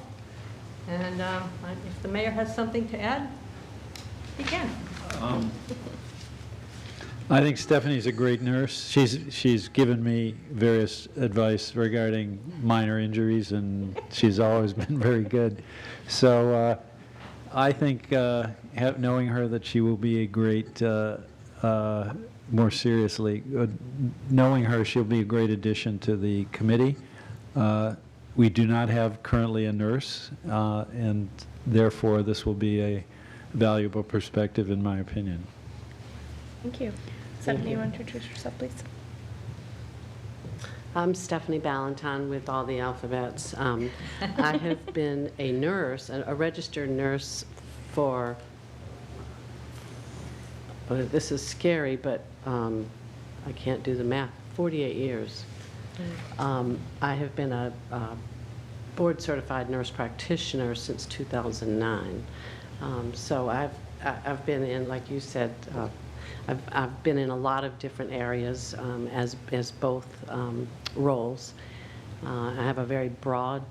And if the mayor has something to add, he can. I think Stephanie's a great nurse. She's given me various advice regarding minor injuries, and she's always been very good. So I think knowing her that she will be a great, more seriously, knowing her, she'll be a great addition to the committee. We do not have currently a nurse, and therefore this will be a valuable perspective in my opinion. Thank you. Stephanie, you want to introduce yourself, please? I'm Stephanie Ballantyne with all the alphabets. I have been a nurse, a registered nurse for, well, this is scary, but I can't do the math, 48 years. I have been a board-certified nurse practitioner since 2009. So I've been in, like you said, I've been in a lot of different areas as both roles. I have a very broad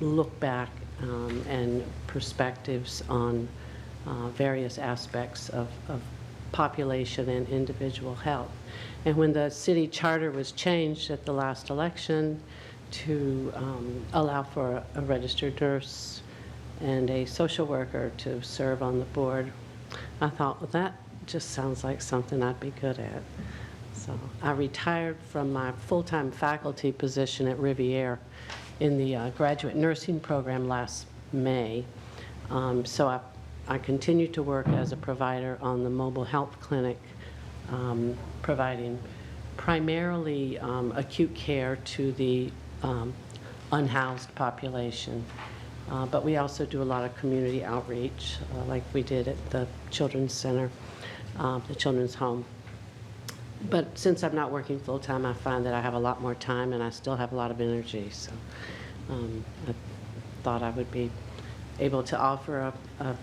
look back and perspectives on various aspects of population and individual health. And when the city charter was changed at the last election to allow for a registered nurse and a social worker to serve on the board, I thought, well, that just sounds like something I'd be good at. So I retired from my full-time faculty position at Riviere in the graduate nursing program last May. So I continue to work as a provider on the mobile health clinic, providing primarily acute care to the unhoused population. But we also do a lot of community outreach, like we did at the Children's Center, the Children's Home. But since I'm not working full-time, I find that I have a lot more time and I still have a lot of energy. So I thought I would be able to offer a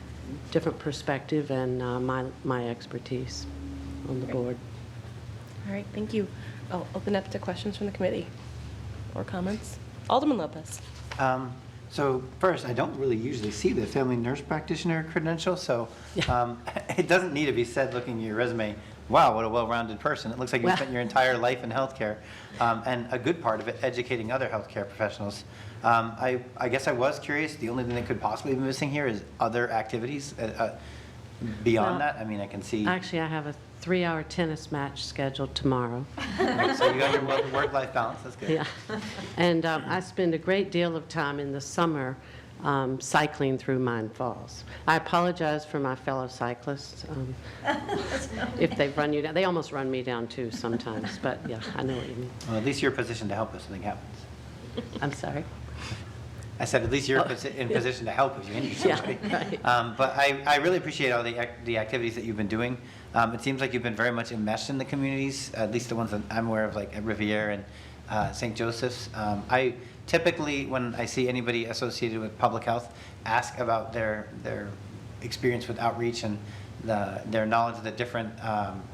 different perspective and my expertise on the board. All right, thank you. I'll open up to questions from the committee or comments. Alderman Lopez. So first, I don't really usually see the family nurse practitioner credential, so it doesn't need to be said looking at your resume, wow, what a well-rounded person. It looks like you spent your entire life in healthcare, and a good part of it educating other healthcare professionals. I guess I was curious, the only thing that could possibly be missing here is other activities beyond that. I mean, I can see. Actually, I have a 3-hour tennis match scheduled tomorrow. Okay, so you got your work-life balance, that's good. Yeah. And I spend a great deal of time in the summer cycling through Mine Falls. I apologize for my fellow cyclists if they run you down. They almost run me down too sometimes, but yeah, I know what you mean. Well, at least you're positioned to help if something happens. I'm sorry? I said, at least you're in position to help if you injure somebody. Yeah, right. But I really appreciate all the activities that you've been doing. It seems like you've been very much enmeshed in the communities, at least the ones that I'm aware of, like at Riviere and St. Joseph's. I typically, when I see anybody associated with public health, ask about their experience with outreach and their knowledge of the different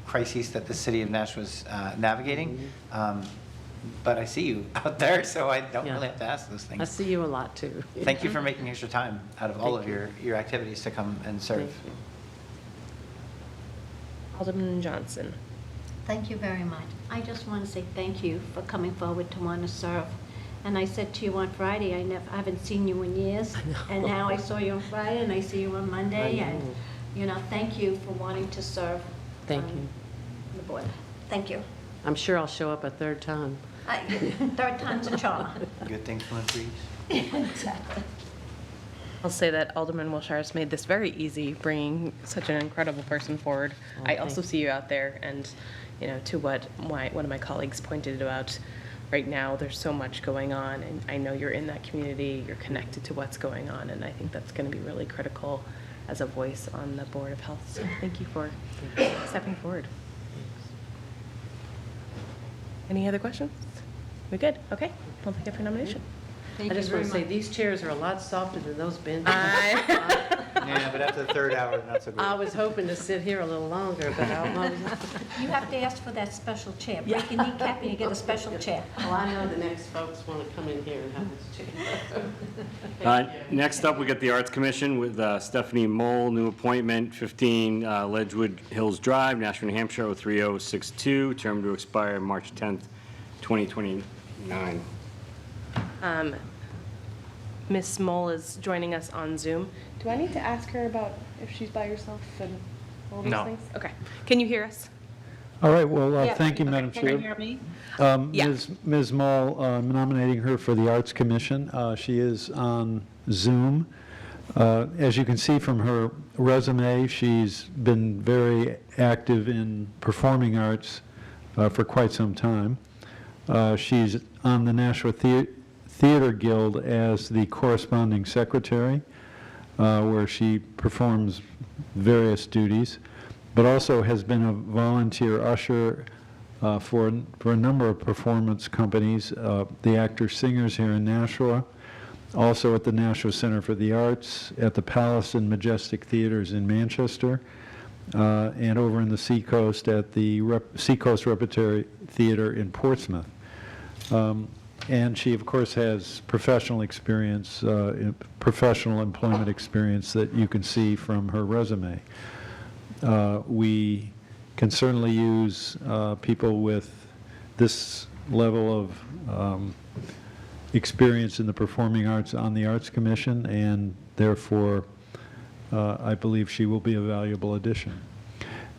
crises that the city of Nashua was navigating. But I see you out there, so I don't really have to ask those things. I see you a lot too. Thank you for making extra time out of all of your activities to come and serve. Alderman Johnson. Thank you very much. I just want to say thank you for coming forward to want to serve. And I said to you on Friday, I haven't seen you in years. And now I saw you on Friday and I see you on Monday. And, thank you for wanting to serve. Thank you. The board. Thank you. I'm sure I'll show up a third time. Third time's a charm. Good things come in threes. Exactly. I'll say that Alderman Wilshire made this very easy, bringing such an incredible person forward. I also see you out there, and to what one of my colleagues pointed out, right now there's so much going on, and I know you're in that community, you're connected to what's going on, and I think that's going to be really critical as a voice on the Board of Health. So thank you for stepping forward. Any other questions? We good? Okay, we'll take it for nomination. I just want to say, these chairs are a lot softer than those benches. Yeah, but after the third hour, not so good. I was hoping to sit here a little longer, but You have to ask for that special chair. Break your kneecap and you get a special chair. Well, I know the next folks want to come in here and have this chair. Next up, we got the Arts Commission with Stephanie Mole, new appointment, 15 Ledgewood Hills Drive, Nashua, New Hampshire, 03062, term to expire March 10th, 2029. Ms. Mole is joining us on Zoom. Do I need to ask her about if she's by herself and all these things? Okay. Can you hear us? All right, well, thank you, Madam Chair. Can you hear me? Ms. Mall, nominating her for the Arts Commission. She is on Zoom. As you can see from her resume, she's been very active in performing arts for quite some time. She's on the Nashua Theater Guild as the corresponding secretary, where she performs various duties, but also has been a volunteer usher for a number of performance companies, the Actors-Singers here in Nashua, also at the Nashua Center for the Arts, at the Palace and Majestic Theaters in Manchester, and over in the Seacoast at the Seacoast Repertory Theater in Portsmouth. And she, of course, has professional experience, professional employment experience that you can see from her resume. We can certainly use people with this level of experience in the performing arts on the Arts Commission, and therefore I believe she will be a valuable addition.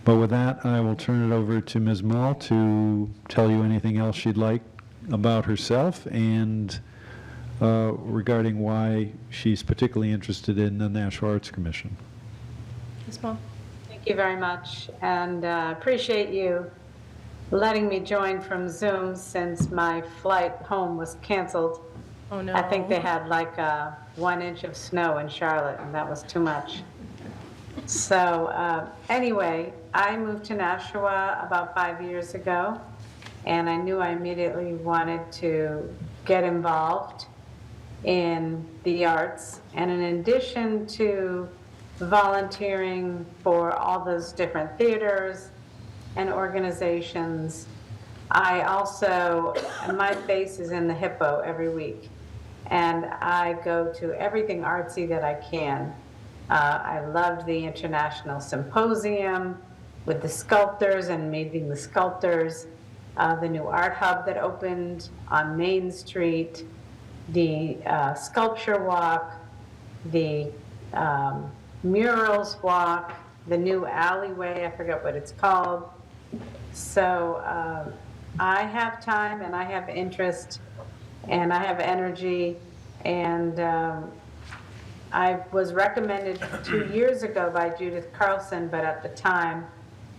But with that, I will turn it over to Ms. Mull to tell you anything else she'd like about herself and regarding why she's particularly interested in the Nashua Arts Commission. Ms. Mull. Thank you very much, and appreciate you letting me join from Zoom since my flight home was canceled. Oh, no. I think they had like 1 inch of snow in Charlotte, and that was too much. So anyway, I moved to Nashua about 5 years ago, and I knew I immediately wanted to get involved in the arts. And in addition to volunteering for all those different theaters and organizations, I also, my face is in the Hippo every week, and I go to everything artsy that I can. I loved the International Symposium with the sculptors and meeting the sculptors, the new art hub that opened on Main Street, the sculpture walk, the murals walk, the new alleyway, I forget what it's called. So I have time and I have interest and I have energy, and I was recommended 2 years ago by Judith Carlson, but at the time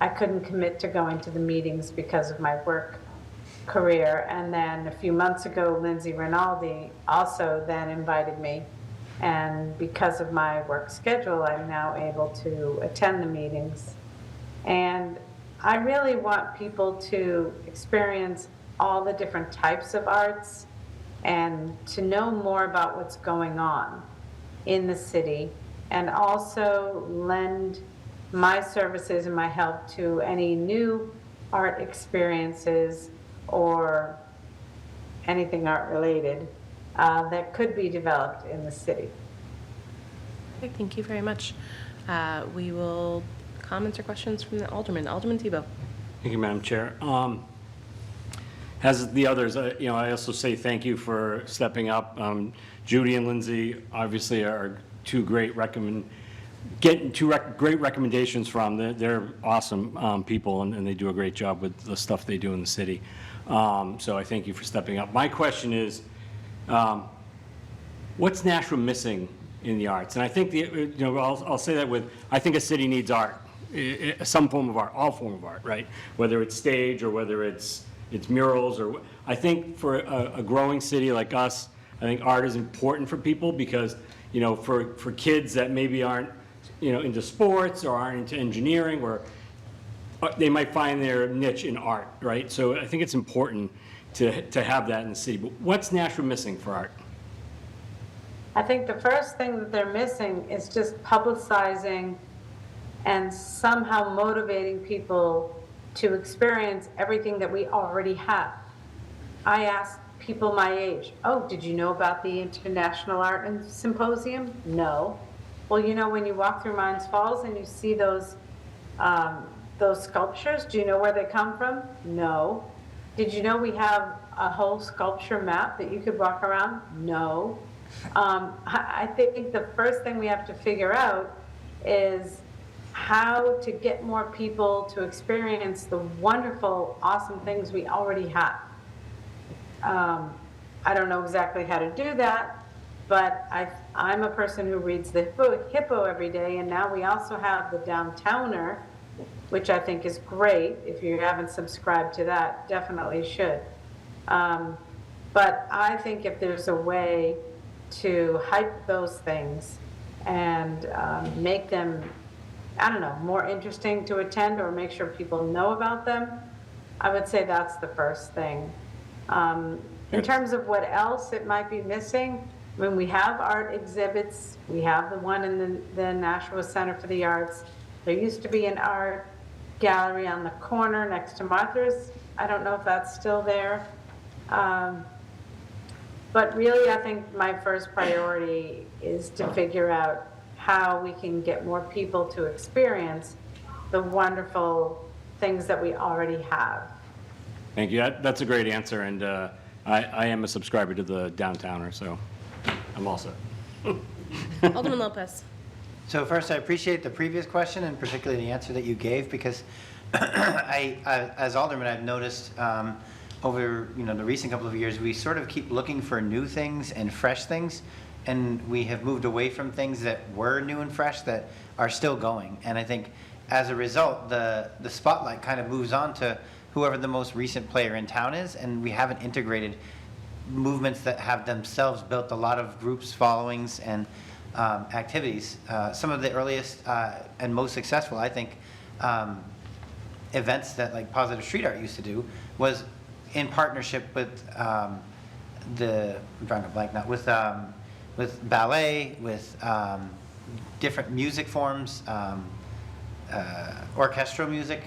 I couldn't commit to going to the meetings because of my work career. And then a few months ago, Lindsay Rinaldi also then invited me. And because of my work schedule, I'm now able to attend the meetings. And I really want people to experience all the different types of arts and to know more about what's going on in the city, and also lend my services and my help to any new art experiences or anything art related that could be developed in the city. Okay, thank you very much. We will comments or questions from the Alderman. Alderman Tebow. Thank you, Madam Chair. As the others, I also say thank you for stepping up. Judy and Lindsay obviously are great recommendations from. They're awesome people, and they do a great job with the stuff they do in the city. So I thank you for stepping up. My question is, what's Nashua missing in the arts? And I think I'll say that I think a city needs art, some form of art, all form of art, right? Whether it's stage or whether it's murals, or I think for a growing city like us, I think art is important for people because, for kids that maybe aren't, into sports or aren't into engineering, or they might find their niche in art, right? So I think it's important to have that in the city. But what's Nashua missing for art? I think the first thing that they're missing is just publicizing and somehow motivating people to experience everything that we already have. I ask people my age, oh, did you know about the International Art and Symposium? No. Well, when you walk through Mines Falls and you see those sculptures, do you know where they come from? No. Did you know we have a whole sculpture map that you could walk around? No. I think the first thing we have to figure out is how to get more people to experience the wonderful, awesome things we already have. I don't know exactly how to do that, but I'm a person who reads the Hippo every day, and now we also have the Downtowner, which I think is great. If you haven't subscribed to that, definitely should. But I think if there's a way to hype those things and make them, I don't know, more interesting to attend or make sure people know about them, I would say that's the first thing. In terms of what else it might be missing, I mean, we have art exhibits. We have the one in the Nashua Center for the Arts. There used to be an art gallery on the corner next to Martha's. I don't know if that's still there. But really, I think my first priority is to figure out how we can get more people to experience the wonderful things that we already have. Thank you. That's a great answer, and I am a subscriber to the Downtowner, so I'm all set. Alderman Lopez. So first, I appreciate the previous question and particularly the answer that you gave, because as alderman, I've noticed over the recent couple of years, we sort of keep looking for new things and fresh things, and we have moved away from things that were new and fresh that are still going. And I think as a result, the spotlight kind of moves on to whoever the most recent player in town is, and we haven't integrated movements that have themselves built a lot of groups, followings, and activities. Some of the earliest and most successful, I think, events that like Positive Street Art used to do was in partnership with I'm drawing a blank now, with ballet, with different music forms, orchestral music.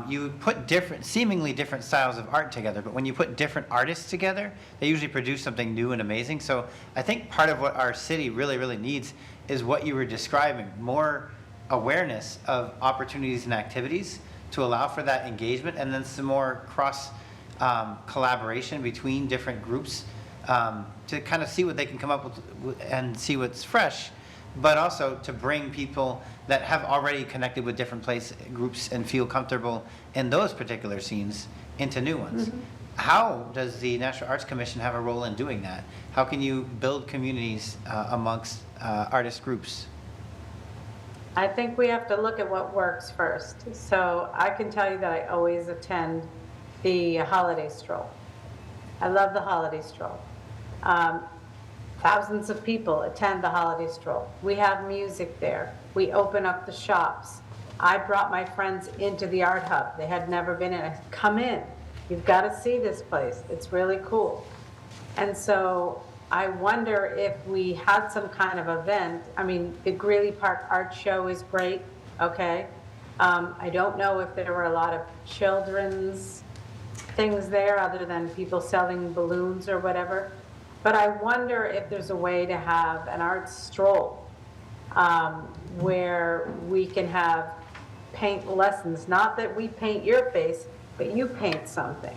You put seemingly different styles of art together, but when you put different artists together, they usually produce something new and amazing. So I think part of what our city really, really needs is what you were describing, more awareness of opportunities and activities to allow for that engagement, and then some more cross collaboration between different groups to kind of see what they can come up with and see what's fresh, but also to bring people that have already connected with different groups and feel comfortable in those particular scenes into new ones. Mm-hmm. How does the National Arts Commission have a role in doing that? How can you build communities amongst artist groups? I think we have to look at what works first. So I can tell you that I always attend the holiday stroll. I love the holiday stroll. Thousands of people attend the holiday stroll. We have music there. We open up the shops. I brought my friends into the art hub. They had never been in. I said, come in. You've got to see this place. It's really cool. And so I wonder if we had some kind of event. I mean, the Greeley Park Art Show is great, okay? I don't know if there were a lot of children's things there other than people selling balloons or whatever. But I wonder if there's a way to have an art stroll where we can have paint lessons. Not that we paint your face, but you paint something.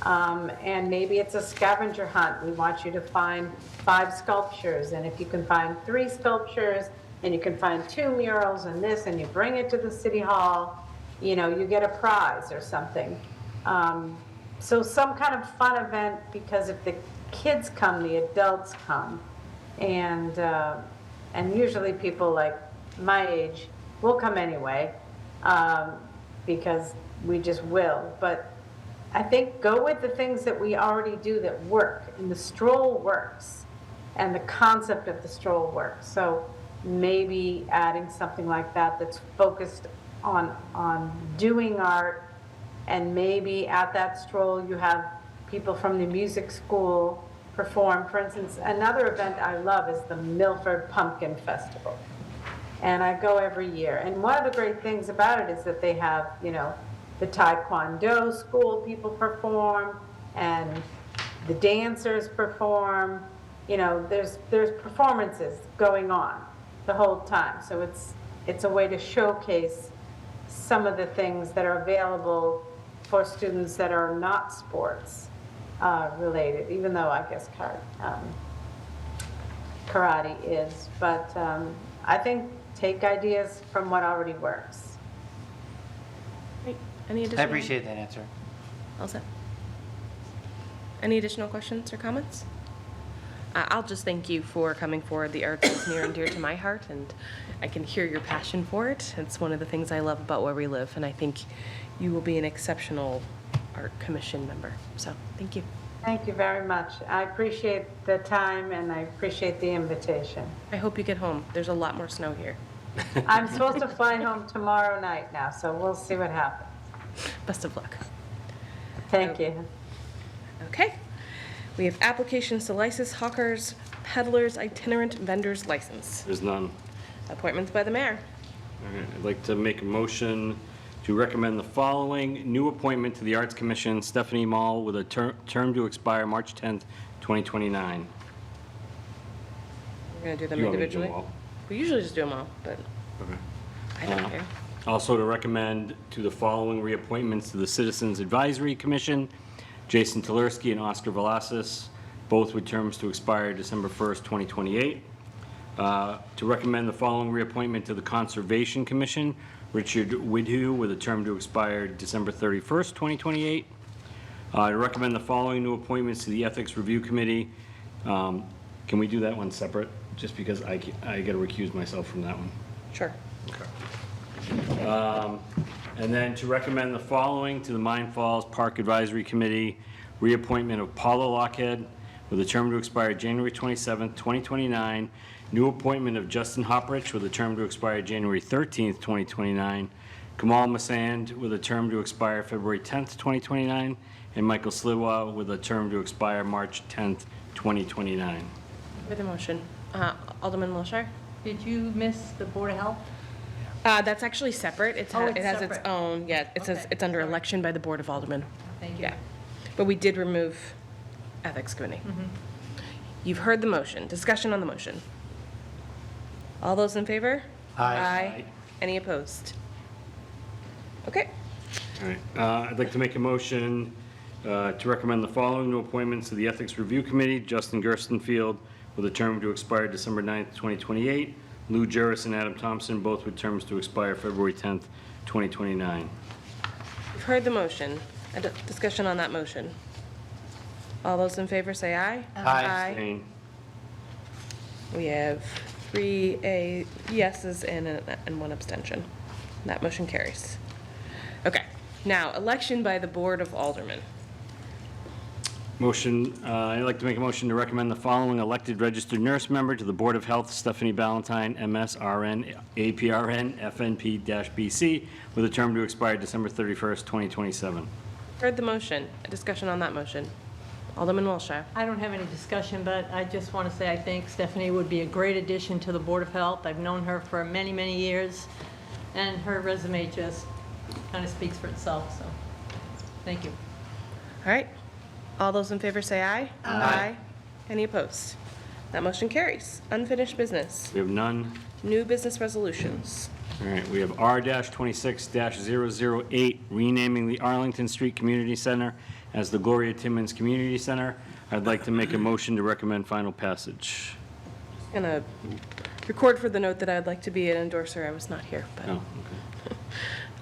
And maybe it's a scavenger hunt. We want you to find 5 sculptures. And if you can find 3 sculptures, and you can find 2 murals and this, and you bring it to the city hall, you get a prize or something. So some kind of fun event, because if the kids come, the adults come. And usually people like my age will come anyway, because we just will. But I think go with the things that we already do that work, and the stroll works, and the concept of the stroll works. So maybe adding something like that that's focused on doing art, and maybe at that stroll you have people from the music school perform. For instance, another event I love is the Milford Pumpkin Festival. And I go every year. And one of the great things about it is that they have, the Taekwondo school people perform, and the dancers perform. There's performances going on the whole time. So it's a way to showcase some of the things that are available for students that are not sports related, even though I guess karate is. But I think take ideas from what already works. Great. Any additional? I appreciate that answer. All set. Any additional questions or comments? I'll just thank you for coming forward. The arts is near and dear to my heart, and I can hear your passion for it. It's one of the things I love about where we live, and I think you will be an exceptional art commission member. So, thank you. Thank you very much. I appreciate the time and I appreciate the invitation. I hope you get home. There's a lot more snow here. I'm supposed to fly home tomorrow night now, so we'll see what happens. Best of luck. Thank you. Okay. We have applications to license hawkers, peddlers, itinerant vendors license. There's none. Appointments by the mayor. All right, I'd like to make a motion to recommend the following new appointment to the Arts Commission, Stephanie Mall, with a term to expire March 10th, 2029. We're going to do them You want me to do individually. them all? We usually just do them all, but Okay. I don't care. Also to recommend to the following reappointments to the Citizens Advisory Commission, Jason Tulersky and Oscar Velasquez, both with terms to expire December 1st, 2028. To recommend the following reappointment to the Conservation Commission, Richard Widhu, with a term to expire December 31st, 2028. To recommend the following new appointments to the Ethics Review Committee. Can we do that one separate? Just because I got to recuse myself from that one. Sure. And then to recommend the following to the Mine Falls Park Advisory Committee, reappointment of Paula Lockhead with a term to expire January 27th, 2029. New appointment of Justin Hopprich with a term to expire January 13th, 2029. Kamal Masand with a term to expire February 10th, 2029. And Michael Sliwa with a term to expire March 10th, 2029. With a motion. Alderman Wilshire? Did you miss the Board of Health? That's actually separate. It Oh, it's has its separate. own, yeah, it says Okay, it's under sorry. election by the Board of Aldermen. Thank you. Yeah. But we did remove Ethics Committee. You've heard the motion. Discussion on the motion. All those in favor? Aye. Any opposed? Okay. All right, I'd like to make a motion to recommend the following new appointments to the Ethics Review Committee, Justin Gerstenfield, with a term to expire December 9th, 2028, Lou Juris and Adam Thompson, both with terms to expire February 10th, 2029. You've heard the motion. Discussion on that motion. All those in favor say aye. Aye. Abstain. We have 3 yeses and 1 abstention. That motion carries. Okay, now, election by the Board of Aldermen. Motion, I'd like to make a motion to recommend the following elected registered nurse member to the Board of Health, Stephanie Ballantyne, MS, RN, APRN, FNP-BC, with a term to expire December 31st, 2027. Heard the motion. A discussion on that motion. Alderman Wilshire. I don't have any discussion, but I just want to say I think Stephanie would be a great addition to the Board of Health. I've known her for many, many years, and her resume just kind of speaks for itself, so thank you. All right. All those in favor say aye. Aye. Any opposed? That motion carries. Unfinished business. We have none. New business resolutions. All right, we have R-26-008, renaming the Arlington Street Community Center as the Gloria Timmons Community Center. I'd like to make a motion to recommend final passage. Gonna record for the note that I'd like to be an endorser. I was not here, but. Oh,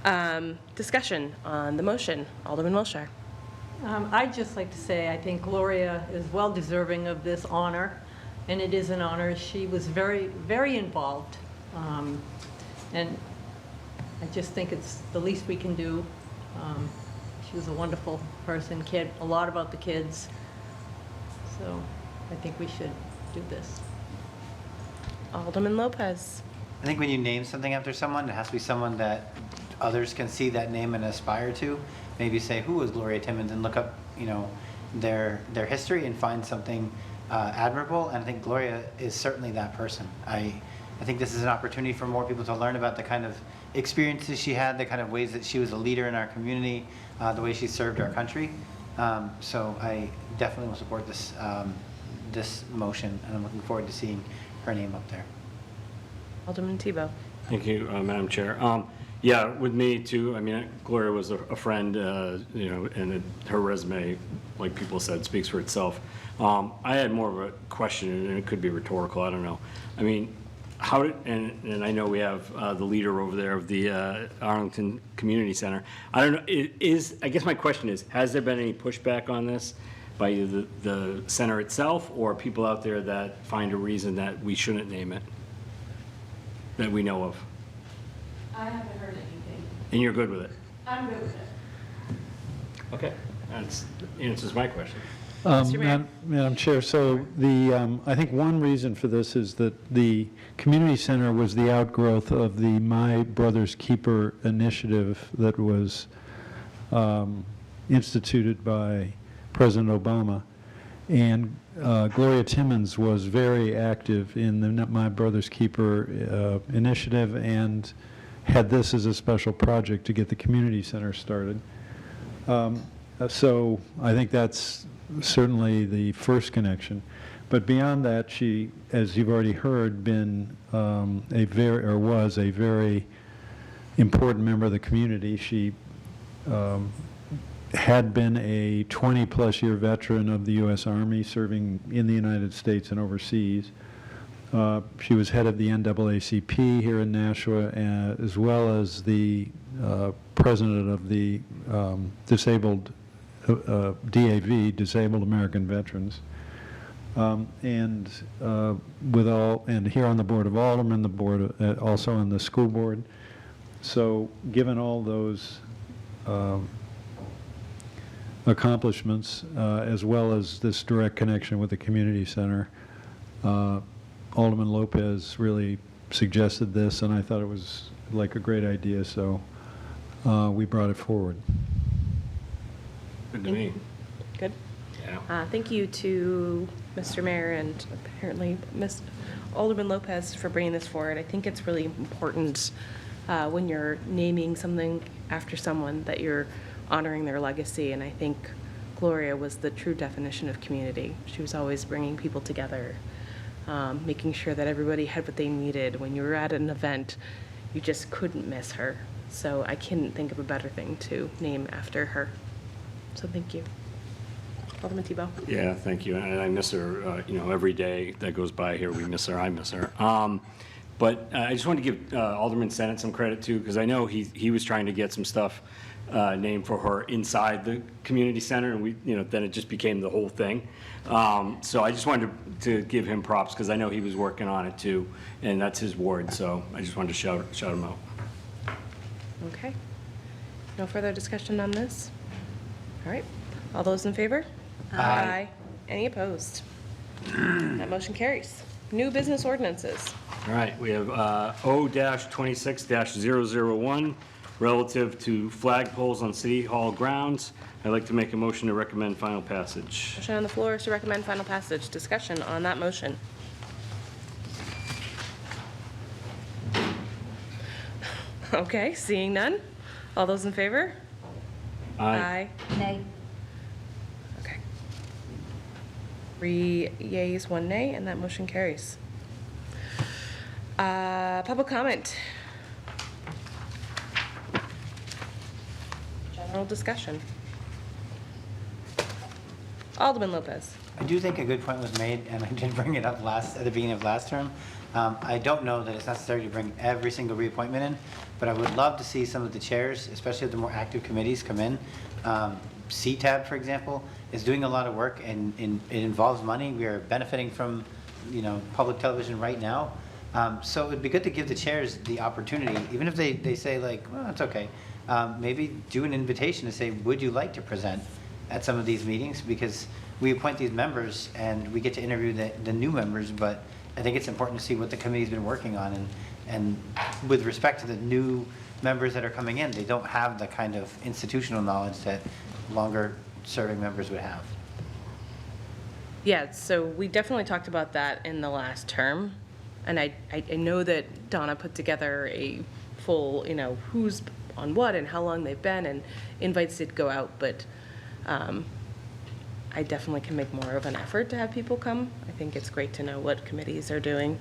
okay. Discussion on the motion. Alderman Wilshire. I'd just like to say, I think Gloria is well deserving of this honor, and it is an honor. She was very, very involved, and I just think it's the least we can do. She was a wonderful person, cared a lot about the kids, so I think we should do this. Alderman Lopez. I think when you name something after someone, it has to be someone that others can see that name and aspire to. Maybe say, who was Gloria Timmons, and look up, their history and find something admirable. And I think Gloria is certainly that person. I think this is an opportunity for more people to learn about the kind of experiences she had, the kind of ways that she was a leader in our community, the way she served our country. So I definitely will support this motion, and I'm looking forward to seeing her name up there. Alderman Tebow. Thank you, Madam Chair. Yeah, with me too. I mean, Gloria was a friend, and her resume, like people said, speaks for itself. I had more of a question, and it could be rhetorical. I don't know. I mean, and I know we have the leader over there of the Arlington Community Center. I don't know. I guess my question is, has there been any pushback on this by either the center itself or people out there that find a reason that we shouldn't name it that we know of? I haven't heard anything. And you're good with it? I'm good with it. Okay. That answers my question. Mr. Mayor. Madam Chair, so I think one reason for this is that the community center was the outgrowth of the My Brother's Keeper initiative that was instituted by President Obama. And Gloria Timmons was very active in the My Brother's Keeper initiative and had this as a special project to get the community center started. So I think that's certainly the first connection. But beyond that, she, as you've already heard, been was a very important member of the community. She had been a 20-plus year veteran of the U.S. Army, serving in the United States and overseas. She was head of the NAACP here in Nashua, as well as the president of the disabled DAV, Disabled American Veterans. And here on the Board of Aldermen, the board also on the school board. So given all those accomplishments, as well as this direct connection with the community center, Alderman Lopez really suggested this, and I thought it was like a great idea, so we brought it forward. Good to me. Good. Yeah. Thank you to Mr. Mayor and apparently Ms. Alderman Lopez for bringing this forward. I think it's really important when you're naming something after someone that you're honoring their legacy, and I think Gloria was the true definition of community. She was always bringing people together, making sure that everybody had what they needed. When you were at an event, you just couldn't miss her. So I couldn't think of a better thing to name after her. So thank you. Alderman Tebow. Yeah, thank you. And I miss her, every day that goes by here, we miss her, I miss her. But I just wanted to give Alderman Sennett some credit too, because I know he was trying to get some stuff named for her inside the community center, and then it just became the whole thing. So I just wanted to give him props, because I know he was working on it too, and that's his ward, so I just wanted to shout him out. Okay. No further discussion on this? All right. All those in favor? Aye. Any opposed? That motion carries. New business ordinances. All right, we have O-26-001, relative to flagpoles on City Hall grounds. I'd like to make a motion to recommend final passage. Motion on the floor is to recommend final passage. Discussion on that motion. Okay, seeing none. All those in favor? Aye. Nay. Okay. 3 yeas, 1 nay, and that motion carries. Public comment. General discussion. Alderman Lopez. I do think a good point was made, and I did bring it up at the beginning of last term. I don't know that it's necessary to bring every single reappointment in, but I would love to see some of the chairs, especially the more active committees, come in. CTAB, for example, is doing a lot of work, and it involves money. We are benefiting from, public television right now. So it'd be good to give the chairs the opportunity, even if they say like, well, it's okay. Maybe do an invitation to say, would you like to present at some of these meetings? Because we appoint these members and we get to interview the new members, but I think it's important to see what the committee's been working on. And with respect to the new members that are coming in, they don't have the kind of institutional knowledge that longer serving members would have. Yeah, so we definitely talked about that in the last term. And I know that Donna put together a full, who's on what and how long they've been, and invites did go out, but I definitely can make more of an effort to have people come. I think it's great to know what committees are doing.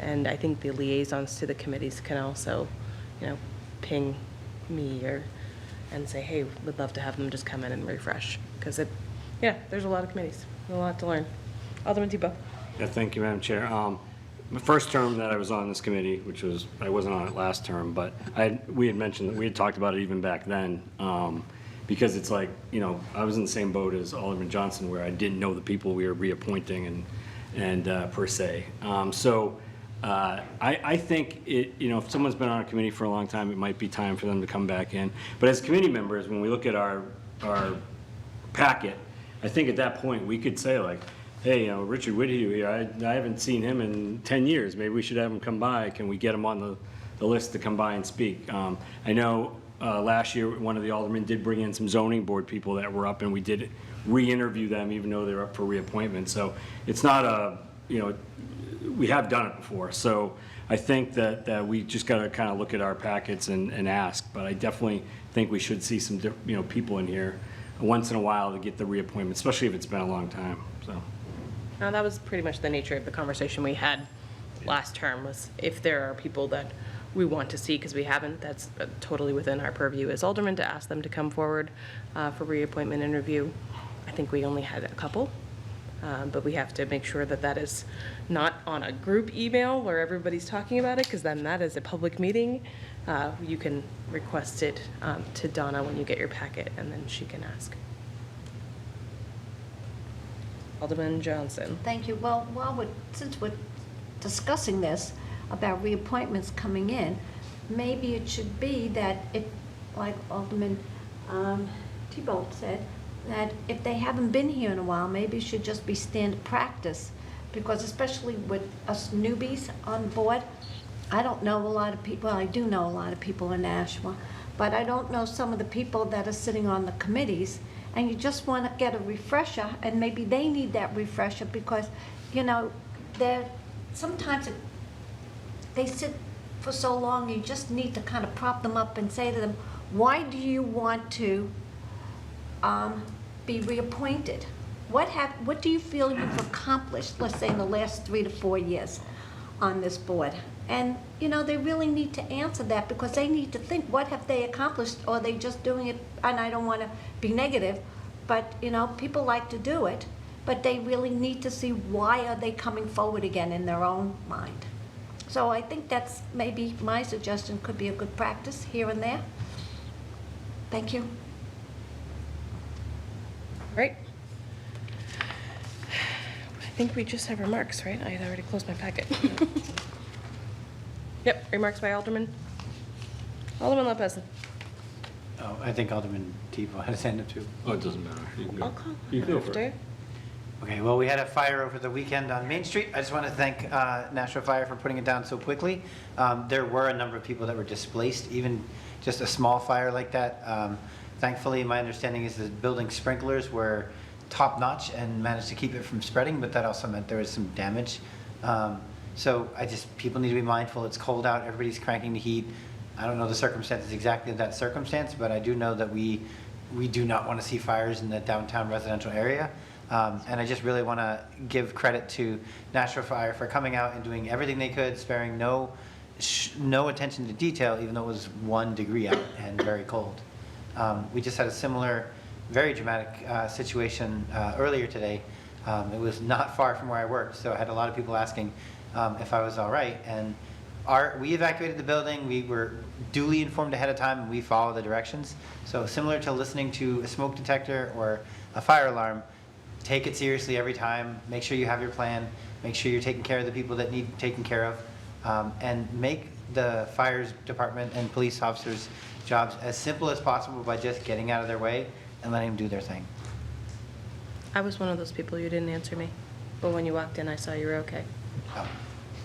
And I think the liaisons to the committees can also, ping me and say, hey, we'd love to have them just come in and refresh. Because there's a lot of committees, a lot to learn. Alderman Tebow. Yeah, thank you, Madam Chair. The first term that I was on this committee, I wasn't on it last term, but we had mentioned that we had talked about it even back then, because it's like, I was in the same boat as Alderman Johnson, where I didn't know the people we were reappointing and per se. I think if someone's been on a committee for a long time, it might be time for them to come back in. But as committee members, when we look at our packet, I think at that point, we could say like, hey, Richard Whitehue here, I haven't seen him in 10 years. Maybe we should have him come by. Can we get him on the list to come by and speak? I know last year, one of the aldermen did bring in some zoning board people that were up, and we did re-interview them, even though they're up for reappointment. So it's not a, we have done it before. So I think that we just got to kind of look at our packets and ask. But I definitely think we should see some, people in here once in a while to get the reappointment, especially if it's been a long time, so. Now, that was pretty much the nature of the conversation we had last term, was if there are people that we want to see, because we haven't, that's totally within our purview as aldermen to ask them to come forward for reappointment interview. I think we only had a couple, but we have to make sure that that is not on a group email where everybody's talking about it, because then that is a public meeting. You can request it to Donna when you get your packet, and then she can ask. Alderman Johnson. Thank you. Well, since we're discussing this about reappointments coming in, maybe it should be that like Alderman Tebow said, that if they haven't been here in a while, maybe it should just be standard practice. Because especially with us newbies on board, I don't know a lot of people, I do know a lot of people in Nashua, but I don't know some of the people that are sitting on the committees, and you just want to get a refresher, and maybe they need that refresher because, sometimes they sit for so long, you just need to kind of prop them up and say to them, why do you want to be reappointed? What do you feel you've accomplished, let's say in the last 3 to 4 years on this board? And, they really need to answer that because they need to think, what have they accomplished? Or are they just doing it, and I don't want to be negative, but, people like to do it, but they really need to see why are they coming forward again in their own mind. So I think that's maybe my suggestion, could be a good practice here and there. Thank you. Right. I think we just have remarks, right? I had already closed my packet. Yep, remarks by Alderman. Alderman Lopez. Oh, I think Alderman Tebow had his hand up too. Oh, it doesn't matter. You can go. I'll call. You can go for it. Okay, well, we had a fire over the weekend on Main Street. I just want to thank Nashua Fire for putting it down so quickly. There were a number of people that were displaced, even just a small fire like that. Thankfully, my understanding is the building sprinklers were top-notch and managed to keep it from spreading, but that also meant there was some damage. So people need to be mindful. It's cold out, everybody's cranking the heat. I don't know the circumstances exactly of that circumstance, but I do know that we do not want to see fires in the downtown residential area. And I just really want to give credit to Nashua Fire for coming out and doing everything they could, sparing no attention to detail, even though it was 1 degree out and very cold. We just had a similar, very dramatic situation earlier today. It was not far from where I worked, so I had a lot of people asking if I was all right. And we evacuated the building. We were duly informed ahead of time, and we followed the directions. So similar to listening to a smoke detector or a fire alarm, take it seriously every time. Make sure you have your plan. Make sure you're taking care of the people that need taken care of. And make the fire department and police officers' jobs as simple as possible by just getting out of their way and letting them do their thing. I was one of those people, you didn't answer me, but when you walked in, I saw you were okay. Oh.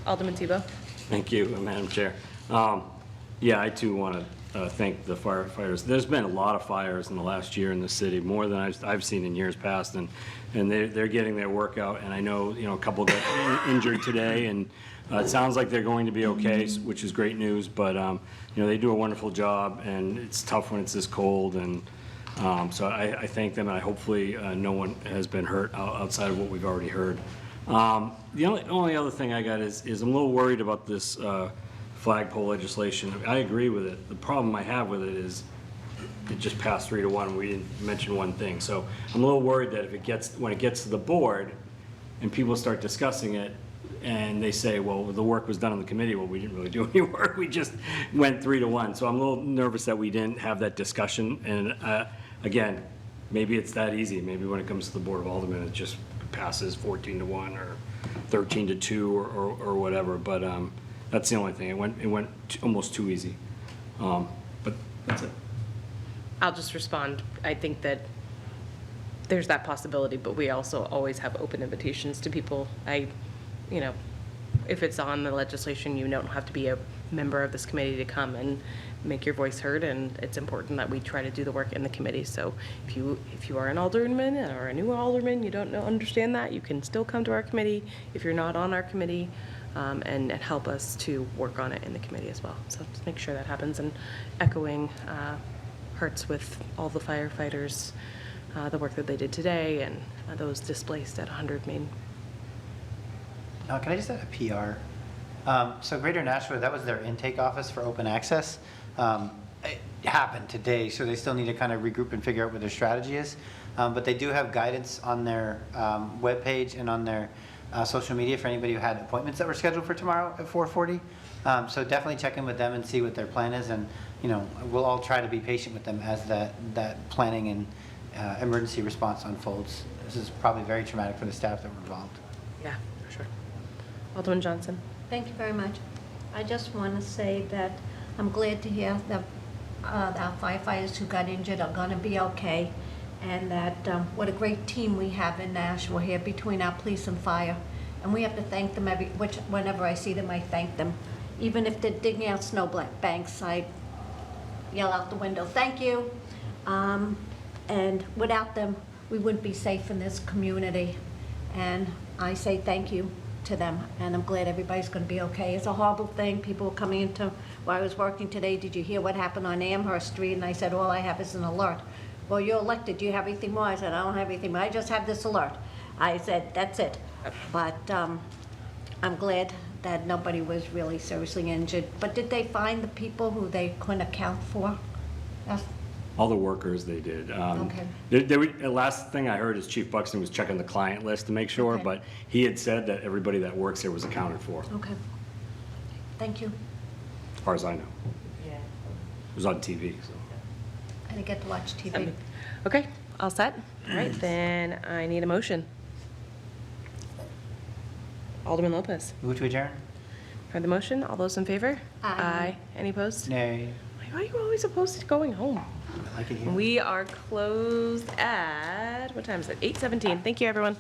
Alderman Tebow. Thank you, Madam Chair. Yeah, I too want to thank the firefighters. There's been a lot of fires in the last year in the city, more than I've seen in years past, and they're getting their work out. And I know, a couple got injured today, and it sounds like they're going to be okay, which is great news. But they do a wonderful job, and it's tough when it's this cold. And so I thank them, and hopefully no one has been hurt outside of what we've already heard. The only other thing I got is I'm a little worried about this flagpole legislation. I agree with it. The problem I have with it is it just passed 3 to 1. We didn't mention one thing. So I'm a little worried that when it gets to the board and people start discussing it and they say, well, the work was done on the committee. Well, we didn't really do any work. We just went 3 to 1. So I'm a little nervous that we didn't have that discussion. And again, maybe it's that easy. Maybe when it comes to the Board of Aldermen, it just passes 14 to 1 or 13 to 2 or whatever. But that's the only thing. It went almost too easy. But that's it. I'll just respond. I think that there's that possibility, but we also always have open invitations to people. You know, if it's on the legislation, you don't have to be a member of this committee to come and make your voice heard, and it's important that we try to do the work in the committee. So if you are an alderman or a new alderman, you don't understand that, you can still come to our committee if you're not on our committee, and help us to work on it in the committee as well. So just make sure that happens, and echoing hearts with all the firefighters, the work that they did today, and those displaced at 100 Main. Can I just add a PR? So Greater Nashua, that was their intake office for open access. It happened today, so they still need to kind of regroup and figure out what their strategy is. But they do have guidance on their webpage and on their social media for anybody who had appointments that were scheduled for tomorrow at 4:40. So definitely check in with them and see what their plan is, and we'll all try to be patient with them as that planning and emergency response unfolds. This is probably very traumatic for the staff that were involved. Yeah, for sure. Alderman Johnson. Thank you very much. I just want to say that I'm glad to hear that our firefighters who got injured are going to be okay, and that what a great team we have in Nashua here between our police and fire. And we have to thank them whenever I see them, I thank them. Even if they're digging out snow banks, I yell out the window, thank you. And without them, we wouldn't be safe in this community. And I say thank you to them, and I'm glad everybody's going to be okay. It's a horrible thing. People were coming into where I was working today. Did you hear what happened on Amherst Street? And I said, all I have is an alert. Well, you're elected. Do you have anything more? I said, I don't have anything more. I just have this alert. I said, that's it. But I'm glad that nobody was really seriously injured. But did they find the people who they couldn't account for? All the workers they did. Okay. The last thing I heard is Chief Buxton was checking the client list to make sure, Okay. but he had said that everybody that works here was accounted for, Okay. Thank you. as far as I know. Yeah. It was on TV, so. I didn't get to watch TV. Okay, all set? All right, then I need a motion. Alderman Lopez. Move to adjourn? Heard the motion? All those in favor? Aye. Any opposed? Nay. Why are you always opposed to going home? I like it here. We are closed at, what time is it? 8:17. Thank you, everyone.